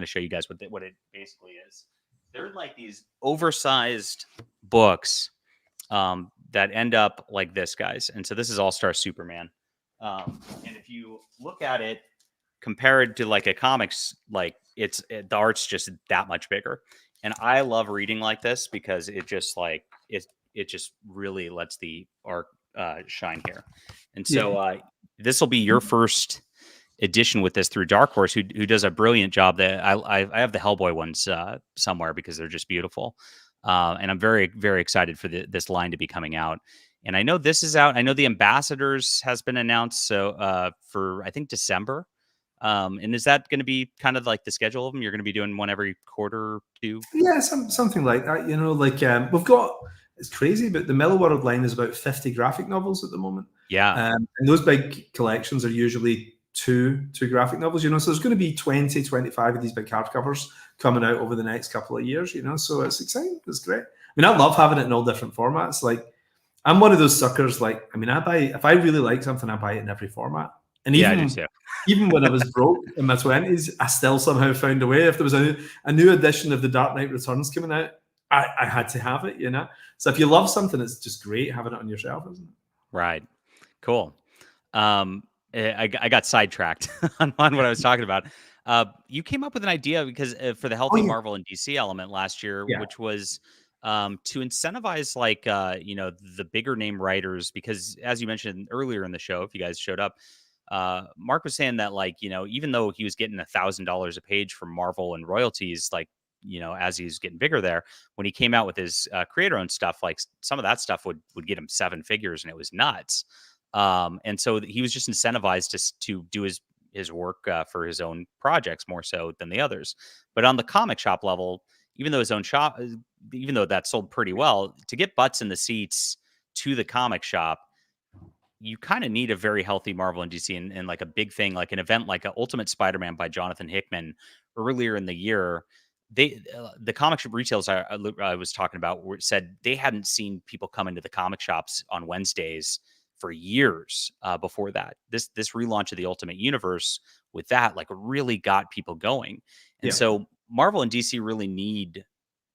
show you guys what it basically is. They're like these oversized books that end up like this, guys. And so this is All-Star Superman. And if you look at it compared to like a comics, like the art's just that much bigger. And I love reading like this because it just like it just really lets the art shine here. And Yeah. so this will be your first edition with this through Dark Horse, who does a brilliant job. That I have the Hellboy ones somewhere because they're just beautiful, and I'm very very excited for this line to be coming out. And I know this is out. I know the Ambassadors has been announced, so for I think December. And is that going to be kind of like the schedule of them? You're going to be doing one every quarter or two? Yeah, something like that. You know, like we've got, it's crazy, but the Middle World line is about 50 graphic novels at the moment. Yeah. And those big collections are usually two graphic novels, you know, so there's going to be 20, 25 of these big hardcovers coming out over the next couple of years, you know, so it's exciting. It's great. I mean, I love having it in all different formats. Like, I'm one of those suckers, like, I mean, if I really like something, I buy it in every format. And Yeah, I do too. even when I was broke in my 20s, I still somehow found a way. If there was a new edition of The Dark Knight Returns coming out, I had to have it, you know? So if you love something, it's just great having it on your shelf, isn't it? Right. Cool. I got sidetracked on what I was talking about. You came up with an idea because for the healthy Marvel and DC element last year, which was to incentivize like the bigger name writers, because as you mentioned earlier in the show, if you guys showed up, Mark was saying that like even though he was getting $1,000 a page from Marvel and royalties, like as he's getting bigger there, when he came out with his creator-owned stuff, like some of that stuff would get him seven figures, and it was nuts. And so he was just incentivized to do his work for his own projects more so than the others. But on the comic shop level, even though his own shop, even though that sold pretty well, to get butts in the seats to the comic shop, you kind of need a very healthy Marvel and DC, and like a big thing, like an event like a Ultimate Spider-Man by Jonathan Hickman earlier in the year. The comic shop retailers I was talking about said they hadn't seen people come into the comic shops on Wednesdays for years before that. This relaunch of the Ultimate Universe with that like really got people going. And so Marvel and DC really need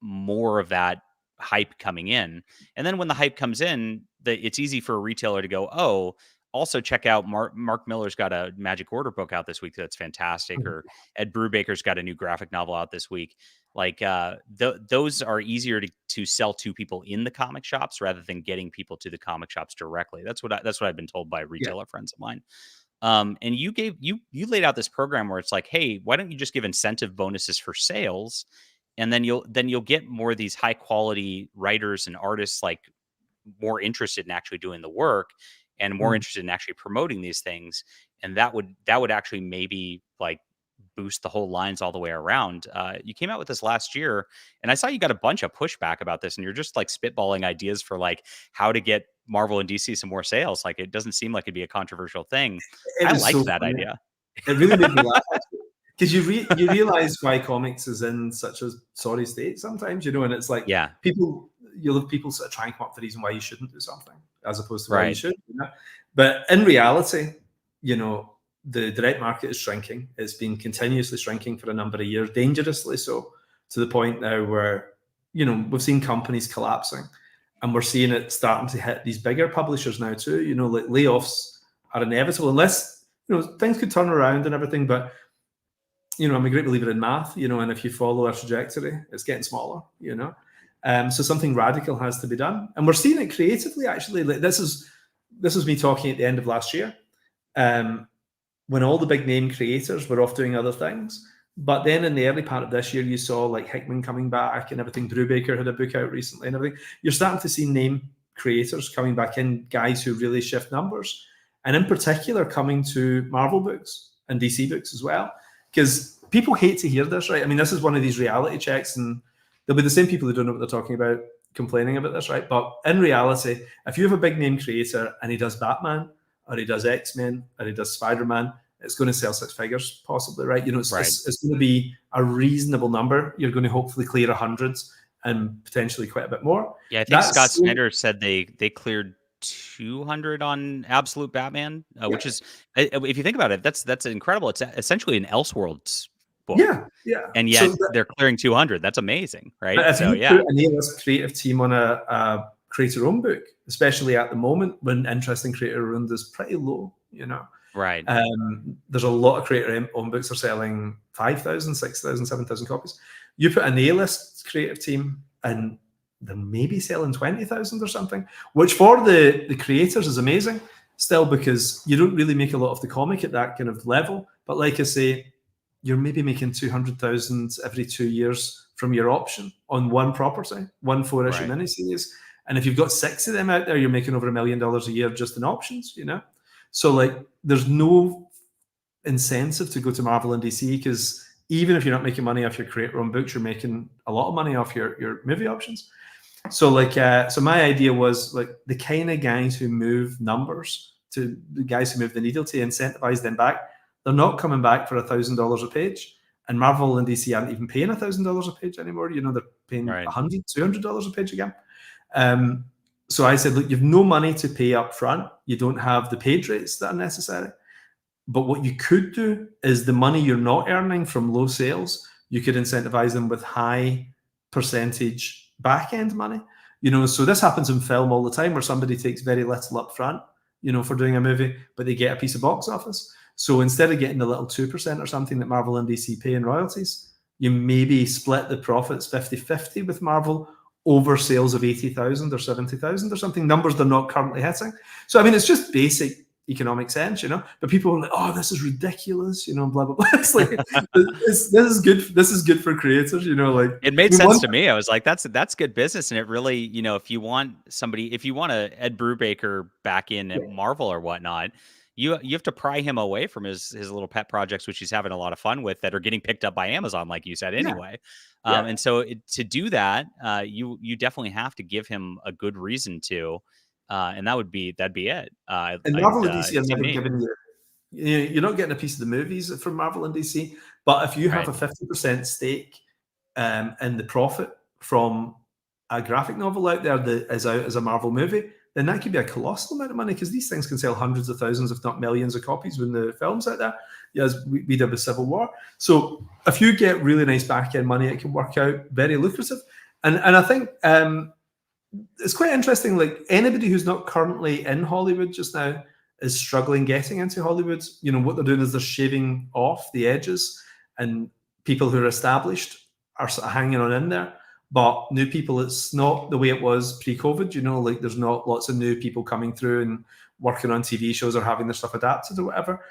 more of that hype coming in. And then when the hype comes in, it's easy for a retailer to go, oh, also check out Mark Millar's got a Magic Order book out this week that's fantastic, or Ed Brubaker's got a new graphic novel out this week. Like those are easier to sell to people in the comic shops rather than getting people to the comic shops directly. That's what I've been told by retailer friends of mine. And you laid out this program where it's like, hey, why don't you just give incentive bonuses for sales, and then you'll get more of these high quality writers and artists like more interested in actually doing the work and more interested in actually promoting these things. And that would actually maybe like boost the whole lines all the way around. You came out with this last year, and I saw you got a bunch of pushback about this, and you're just like spitballing ideas for like how to get Marvel and DC some more sales. Like, it doesn't seem like it'd be a controversial thing. I liked that idea. It really made me laugh, because you realize why comics is in such a sorry state sometimes, and it's like, you'll have people sort of trying to come up with the reason why you shouldn't do something as opposed to why you should. But in reality, the direct market is shrinking. It's been continuously shrinking for a number of years, dangerously so, to the point now where, we've seen companies collapsing, and we're seeing it starting to hit these bigger publishers now too. Like layoffs are inevitable unless, things could turn around and everything. But, I'm a great believer in math, and if you follow our trajectory, it's getting smaller, so something radical has to be done. And we're seeing it creatively, actually. Like this was me talking at the end of last year. When all the big name creators were off doing other things. But then in the early part of this year, you saw like Hickman coming back and everything. Brubaker had a book out recently and everything. You're starting to see name creators coming back in, guys who really shift numbers. And in particular, coming to Marvel books and DC books as well. Because people hate to hear this, right? I mean, this is one of these reality checks, and there'll be the same people who don't know what they're talking about complaining about this, right? But in reality, if you have a big name creator and he does Batman, or he does X-Men, or he does Spider-Man, it's going to sell six figures, possibly, right? It's going to be a reasonable number. You're going to hopefully clear hundreds and potentially quite a bit more. Yeah, I think Scott Snyder said they cleared 200 on Absolute Batman, which is, if you think about it, that's incredible. It's essentially an Elseworlds book. Yeah. And yet they're clearing 200. That's amazing, right? If you put an A-list creative team on a creator-owned book, especially at the moment when interest in creator-owned is pretty low, Right. There's a lot of creator-owned books are selling 5,000, 6,000, 7,000 copies. You put an A-list creative team, and they're maybe selling 20,000 or something, which for the creators is amazing still, because you don't really make a lot of the comic at that kind of level. But like I say, you're maybe making 200,000 every 2 years from your option on one property, one 4-issue Right. miniseries. And if you've got 6 of them out there, you're making over $1 million a year just in options, you know? So like there's no incentive to go to Marvel and DC, because even if you're not making money off your creator own books, you're making a lot of money off your movie options. So like so my idea was like the kind of guys who move numbers, to the guys who move the needle, to incentivize them back. They're not coming back for $1,000 a page, and Marvel and DC aren't even paying $1,000 a page anymore. You know, they're paying Right. $100, $200 a page again. So I said, look, you've no money to pay up front. You don't have the page rates that are necessary. But what you could do is the money you're not earning from low sales, you could incentivize them with high percentage back end money. You know, so this happens in film all the time, where somebody takes very little up front, you know, for doing a movie, but they get a piece of box office. So instead of getting the little 2% or something that Marvel and DC pay in royalties, you maybe split the profits 50-50 with Marvel over sales of 80,000 or 70,000 or something, numbers they're not currently hitting. So, I mean, it's just basic economic sense, you know, but people are like, oh, this is ridiculous, you know, blah, blah, blah. It's like, this is good. This is good for creators, you know, like. It made sense to me. I was like, that's good business. And it really, you know, if you want a Ed Brubaker back in at Marvel or whatnot, you have to pry him away from his little pet projects, which he's having a lot of fun with, that are getting picked up by Amazon, like you said, anyway. Yeah. And so to do that, you definitely have to give him a good reason to, and that'd be it. And Marvel and DC It are seemed never neat. giving you, you're not getting a piece of the movies from Marvel and DC, but if you have Right. a 50% stake in the profit from a graphic novel out there that is out as a Marvel movie, then that could be a colossal amount of money, because these things can sell hundreds of thousands, if not millions, of copies when the film's out there, as we did with Civil War. So if you get really nice back end money, it can work out very lucrative. And I think it's quite interesting. Like, anybody who's not currently in Hollywood just now is struggling getting into Hollywood. You know, what they're doing is they're shaving off the edges, and people who are established are sort of hanging on in there. But new people, it's not the way it was pre-COVID. You know, like there's not lots of new people coming through and working on TV shows or having their stuff adapted or whatever.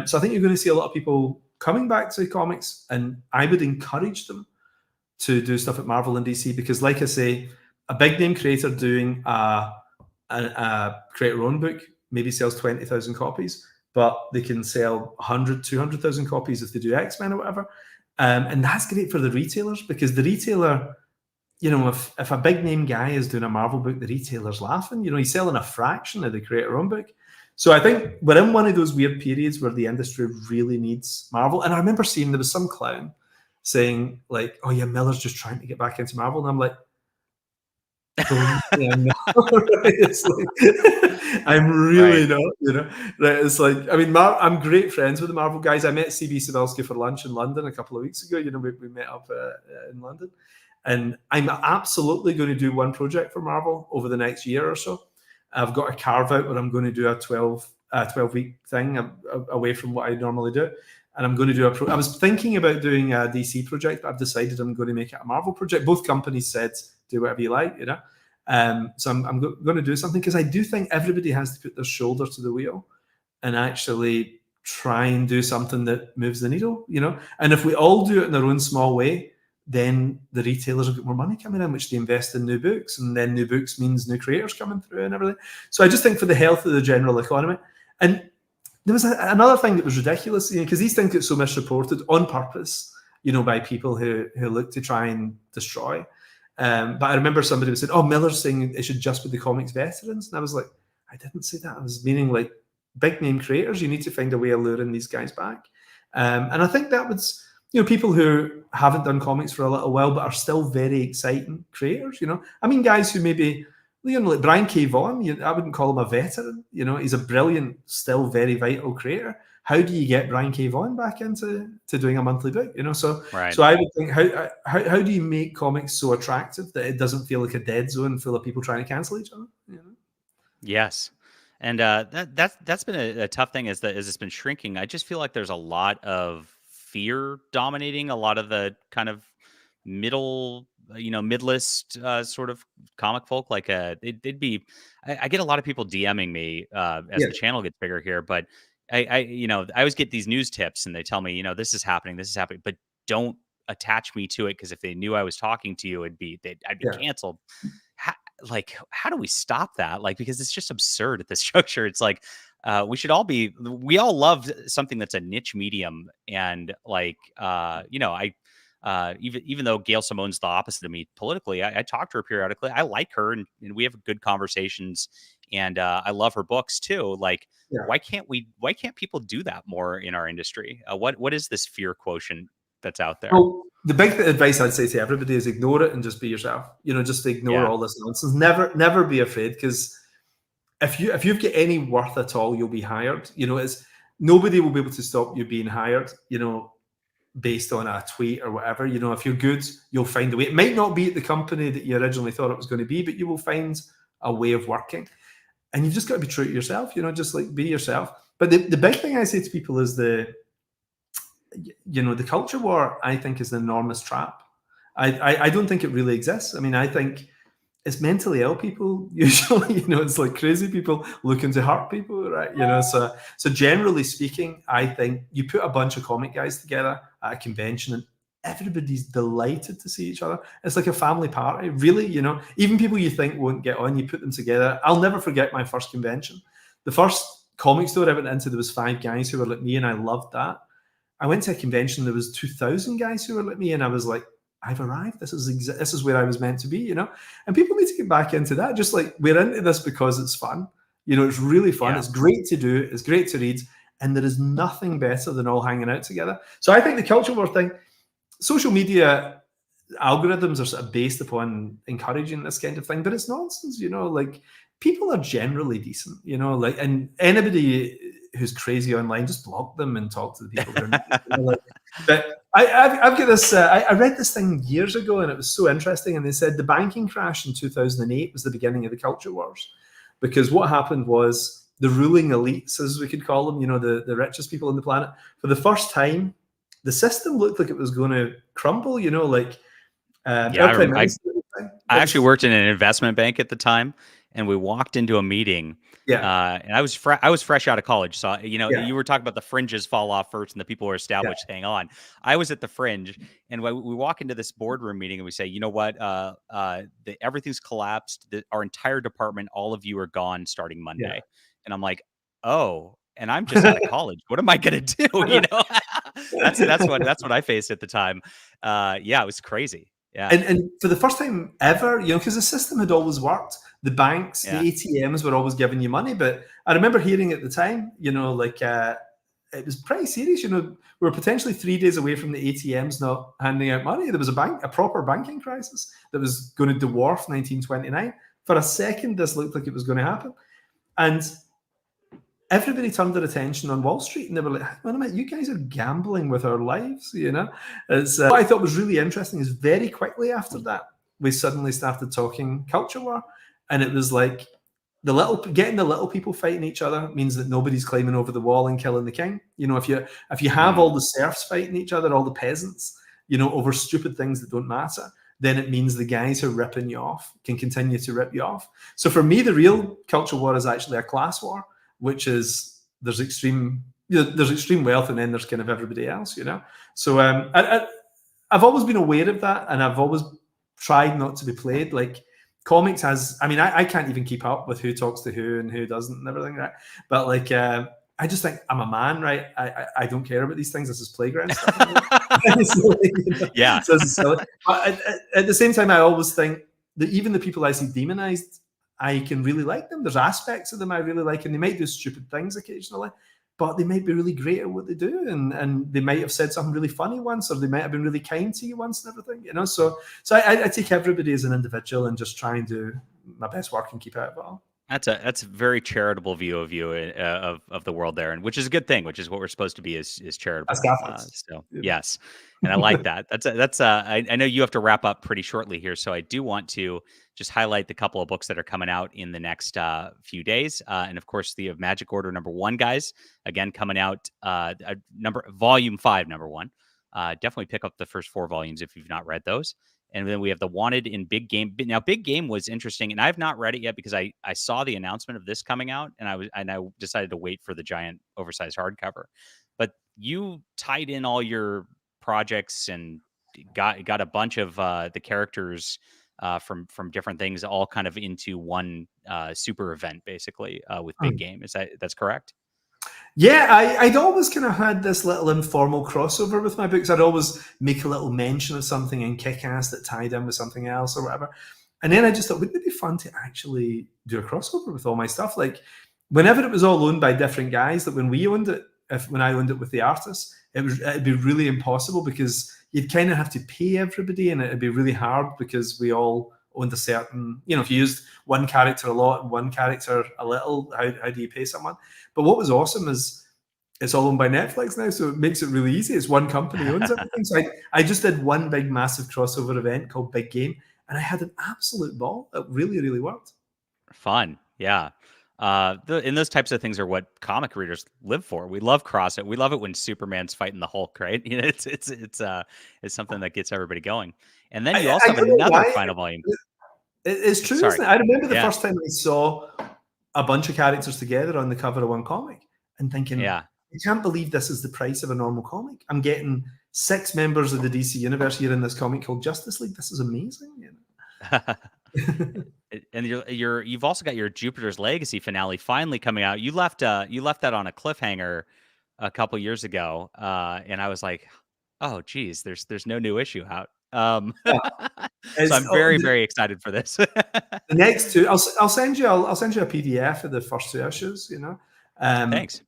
So I think you're going to see a lot of people coming back to comics, and I would encourage them to do stuff at Marvel and DC, because, like I say, a big name creator doing a creator own book maybe sells 20,000 copies, but they can sell 100, 200,000 copies if they do X-Men or whatever. And that's great for the retailers, because the retailer, you know, if a big name guy is doing a Marvel book, the retailer's laughing. You know, he's selling a fraction of the creator own book. So I think we're in one of those weird periods where the industry really needs Marvel. And I remember seeing there was some clown saying like, oh yeah, Millar's just trying to get back into Marvel. And I'm like, yeah, no. It's like, I'm really not, you know. Right? It's like, I mean, I'm great friends with the Marvel guys. I met CB Cebulski for lunch in London a couple of weeks ago. You know, we met up in London, and I'm absolutely going to do one project for Marvel over the next year or so. I've got a carve out where I'm going to do a 12-week thing away from what I normally do. And I'm going to do I was thinking about doing a DC project, but I've decided I'm going to make it a Marvel project. Both companies said, do whatever you like, you know. So I'm going to do something, because I do think everybody has to put their shoulder to the wheel and actually try and do something that moves the needle, you know. And if we all do it in their own small way, then the retailers will get more money coming in, which they invest in new books, and then new books means new creators coming through and everything. So I just think for the health of the general economy. And there was another thing that was ridiculous, you know, because these things get so misreported on purpose, you know, by people who look to try and destroy. But I remember somebody was saying, oh, Millar's saying it should just be the comics veterans. And I was like, I didn't say that. I was meaning like big name creators. You need to find a way of luring these guys back. And I think that was, you know, people who haven't done comics for a little while, but are still very exciting creators, you know. I mean, guys who maybe, you know, like Brian K. Vaughan, I wouldn't call him a veteran. You know, he's a brilliant, still very vital creator. How do you get Brian K. Vaughan back into doing a monthly book? You know, so I would think, how do you make comics so attractive that it doesn't feel like a dead zone full of people trying to cancel each other? You know? Yes. And that's been a tough thing, as it's been shrinking. I just feel like there's a lot of fear dominating a lot of the kind of middle, mid-list sort of comic folk. Like it'd be, I get a lot of people DMing me as Yeah, the channel gets bigger here, but I always get these news tips and they tell me, this is happening, but don't attach me to it, because if they knew I was talking to you, I'd be yeah. canceled. How, how do we stop that? Like, because it's just absurd at this juncture. It's like, we all love something that's a niche medium. And even though Gail Simone's the opposite of me politically, I talk to her periodically. I like her, and we have good conversations, and I love her books too. Like, Yeah. why can't people do that more in our industry? What is this fear quotient that's out there? Well, the big advice I'd say to everybody is ignore it and just be yourself. Just ignore Yeah. all this nonsense. Never be afraid, because if you've got any worth at all, you'll be hired. It's nobody will be able to stop you being hired. Based on a tweet or whatever. If you're good, you'll find a way. It might not be at the company that you originally thought it was going to be, but you will find a way of working. And you've just got to be true to yourself. Just like be yourself. But the big thing I say to people is the culture war, I think, is an enormous trap. I don't think it really exists. I mean, I think it's mentally ill people usually. It's like crazy people looking to hurt people, right? So generally speaking, I think you put a bunch of comic guys together at a convention and everybody's delighted to see each other. It's like a family party, really. Even people you think won't get on, you put them together. I'll never forget my first convention. The first comic store I went into, there was 5 guys who were like me, and I loved that. I went to a convention, there was 2,000 guys who were like me, and I was like, I've arrived. This is where I was meant to be, And people need to get back into that. Just like, we're into this because it's fun. It's really fun. Yeah. It's great to do. It's great to read. And there is nothing better than all hanging out together. So I think the culture war thing, social media algorithms are sort of based upon encouraging this kind of thing, but it's nonsense, like people are generally decent, and anybody who's crazy online, just block them and talk to the people. But I've got this, I read this thing years ago and it was so interesting. And they said the banking crash in 2008 was the beginning of the culture wars, because what happened was the ruling elites, as we could call them, the richest people on the planet, for the first time, the system looked like it was going to crumble, I actually worked in an investment bank at the time, and we walked into a meeting. Yeah. And I was fresh out of college. So, you were talking about the fringes fall off first and the people who are established hang on. I was at the fringe, and we walk into this boardroom meeting and we say, you know what, everything's collapsed. Our entire department, all of you are gone starting Monday. Yeah. And I'm like, oh, and I'm just out of college. What am I going to do? That's what I faced at the time. It was crazy. Yeah. And for the first time ever, because the system had always worked. The banks, the ATMs were always giving you money. But I remember hearing at the time, it was pretty serious. We were potentially 3 days away from the ATMs not handing out money. There was a proper banking crisis that was going to dwarf 1929. For a second, this looked like it was going to happen. And everybody turned their attention on Wall Street, and they were like, wait a minute, you guys are gambling with our lives, It's, what I thought was really interesting is very quickly after that, we suddenly started talking culture war. And it was like getting the little people fighting each other means that nobody's climbing over the wall and killing the king. If you have all the serfs fighting each other, all the peasants, over stupid things that don't matter, then it means the guys who are ripping you off can continue to rip you off. So for me, the real culture war is actually a class war, which is there's extreme wealth, and then there's kind of everybody else, So I've always been aware of that, and I've always tried not to be played. Like, comics has, I can't even keep up with who talks to who and who doesn't and everything, right? But like, I just think I'm a man, right? I don't care about these things. This is playground stuff. Yeah. So it's silly. But at the same time, I always think that even the people I see demonized, I can really like them. There's aspects of them I really like, and they might do stupid things occasionally, but they might be really great at what they do, and they might have said something really funny once, or they might have been really kind to you once and everything, So I take everybody as an individual and just try and do my best work and keep out of it all. That's a very charitable view of the world there, and which is a good thing, which is what we're supposed to be is charitable. Yes, and I like that. I know you have to wrap up pretty shortly here, so I do want to just highlight the couple of books that are coming out in the next few days, and of course the Magic Order #1, guys, again coming out volume 5, #1. definitely pick up the first 4 volumes if you've not read those. And then we have the Wanted in Big Game. Now, Big Game was interesting, and I've not read it yet because I saw the announcement of this coming out, and I decided to wait for the giant oversized hardcover. But you tied in all your projects and got a bunch of the characters from different things all kind of into one super event, basically, with Big Game. That's correct? Yeah, I'd always kind of had this little informal crossover with my books. I'd always make a little mention of something in Kick-Ass that tied in with something else or whatever. And then I just thought, wouldn't it be fun to actually do a crossover with all my stuff? Like, whenever it was all owned by different guys, that when we owned it, when I owned it with the artists, it'd be really impossible because you'd kind of have to pay everybody, and it'd be really hard because we all owned a certain, if you used one character a lot and one character a little, how do you pay someone? But what was awesome is it's all owned by Netflix now, so it makes it really easy. It's one company owns everything. So I just did one big massive crossover event called Big Game, and I had an absolute ball. It really, really worked. Fun, yeah. And those types of things are what comic readers live for. We love it. We love it when Superman's fighting the Hulk, right? It's something that gets everybody going. And then you also have another final volume. It's true, isn't it? I remember the first time I saw a bunch of characters together on the cover of one comic and thinking, I can't believe this is the price of a normal comic. I'm getting 6 members of the DC universe here in this comic called Justice League. This is amazing. And you've also got your Jupiter's Legacy finale finally coming out. You left that on a cliffhanger a couple years ago, and I was like, oh geez, there's no new issue out. So I'm very excited for this. The next 2, I'll send you a PDF of the first 2 issues. Thanks.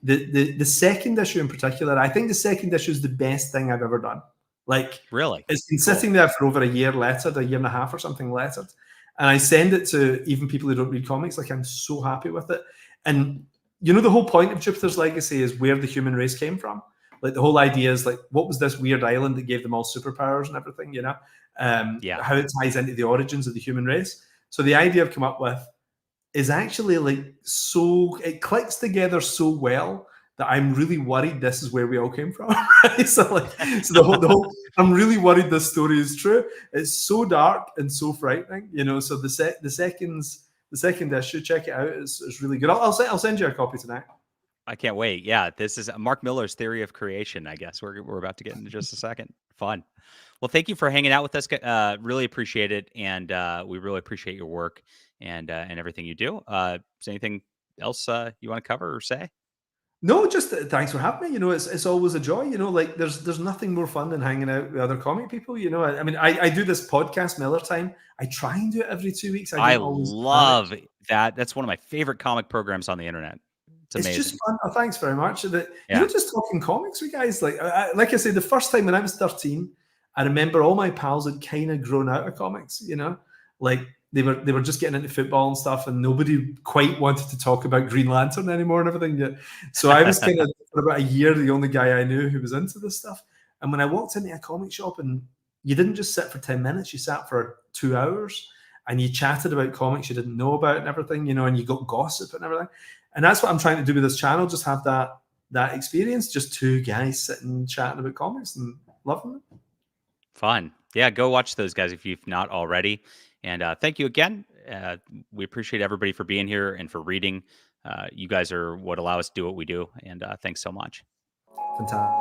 The second issue in particular, I think the second issue is the best thing I've ever done. Like, really, it's been sitting there for over a year lettered, a year and a half or something lettered. And I send it to even people who don't read comics. Like, I'm so happy with it. And the whole point of Jupiter's Legacy is where the human race came from. Like, the whole idea is like, what was this weird island that gave them all superpowers and everything, how it ties into the origins of the human race. So the idea I've come up with is actually it clicks together so well that I'm really worried this is where we all came from. So the whole I'm really worried this story is true. It's so dark and so frightening, So the second issue, check it out. It's really good. I'll send you a copy tonight. I can't wait. Yeah, this is Mark Millar's theory of creation. I guess we're about to get into just a second. Fun. Well, thank you for hanging out with us. Really appreciate it, and we really appreciate your work and everything you do. Is there anything else you want to cover or say? No, just thanks for having me. It's always a joy. There's nothing more fun than hanging out with other comic people. I mean, I do this podcast, Miller Time. I try and do it every 2 weeks. I love that. That's one of my favorite comic programs on the internet. It's just fun. Oh, thanks very much. Just talking comics with guys. Like I say, the first time when I was 13, I remember all my pals had kind of grown out of comics. Like they were just getting into football and stuff, and nobody quite wanted to talk about Green Lantern anymore and everything. Yeah. So I was kind of for about a year the only guy I knew who was into this stuff. And when I walked into a comic shop, and you didn't just sit for 10 minutes, you sat for 2 hours, and you chatted about comics you didn't know about and everything, and you got gossip and everything. And that's what I'm trying to do with this channel. Just have that experience, just 2 guys sitting chatting about comics and loving it. Fun. Yeah, go watch those guys if you've not already. And thank you again. We appreciate everybody for being here and for reading. You guys are what allow us to do what we do. And thanks so much. Fantastic.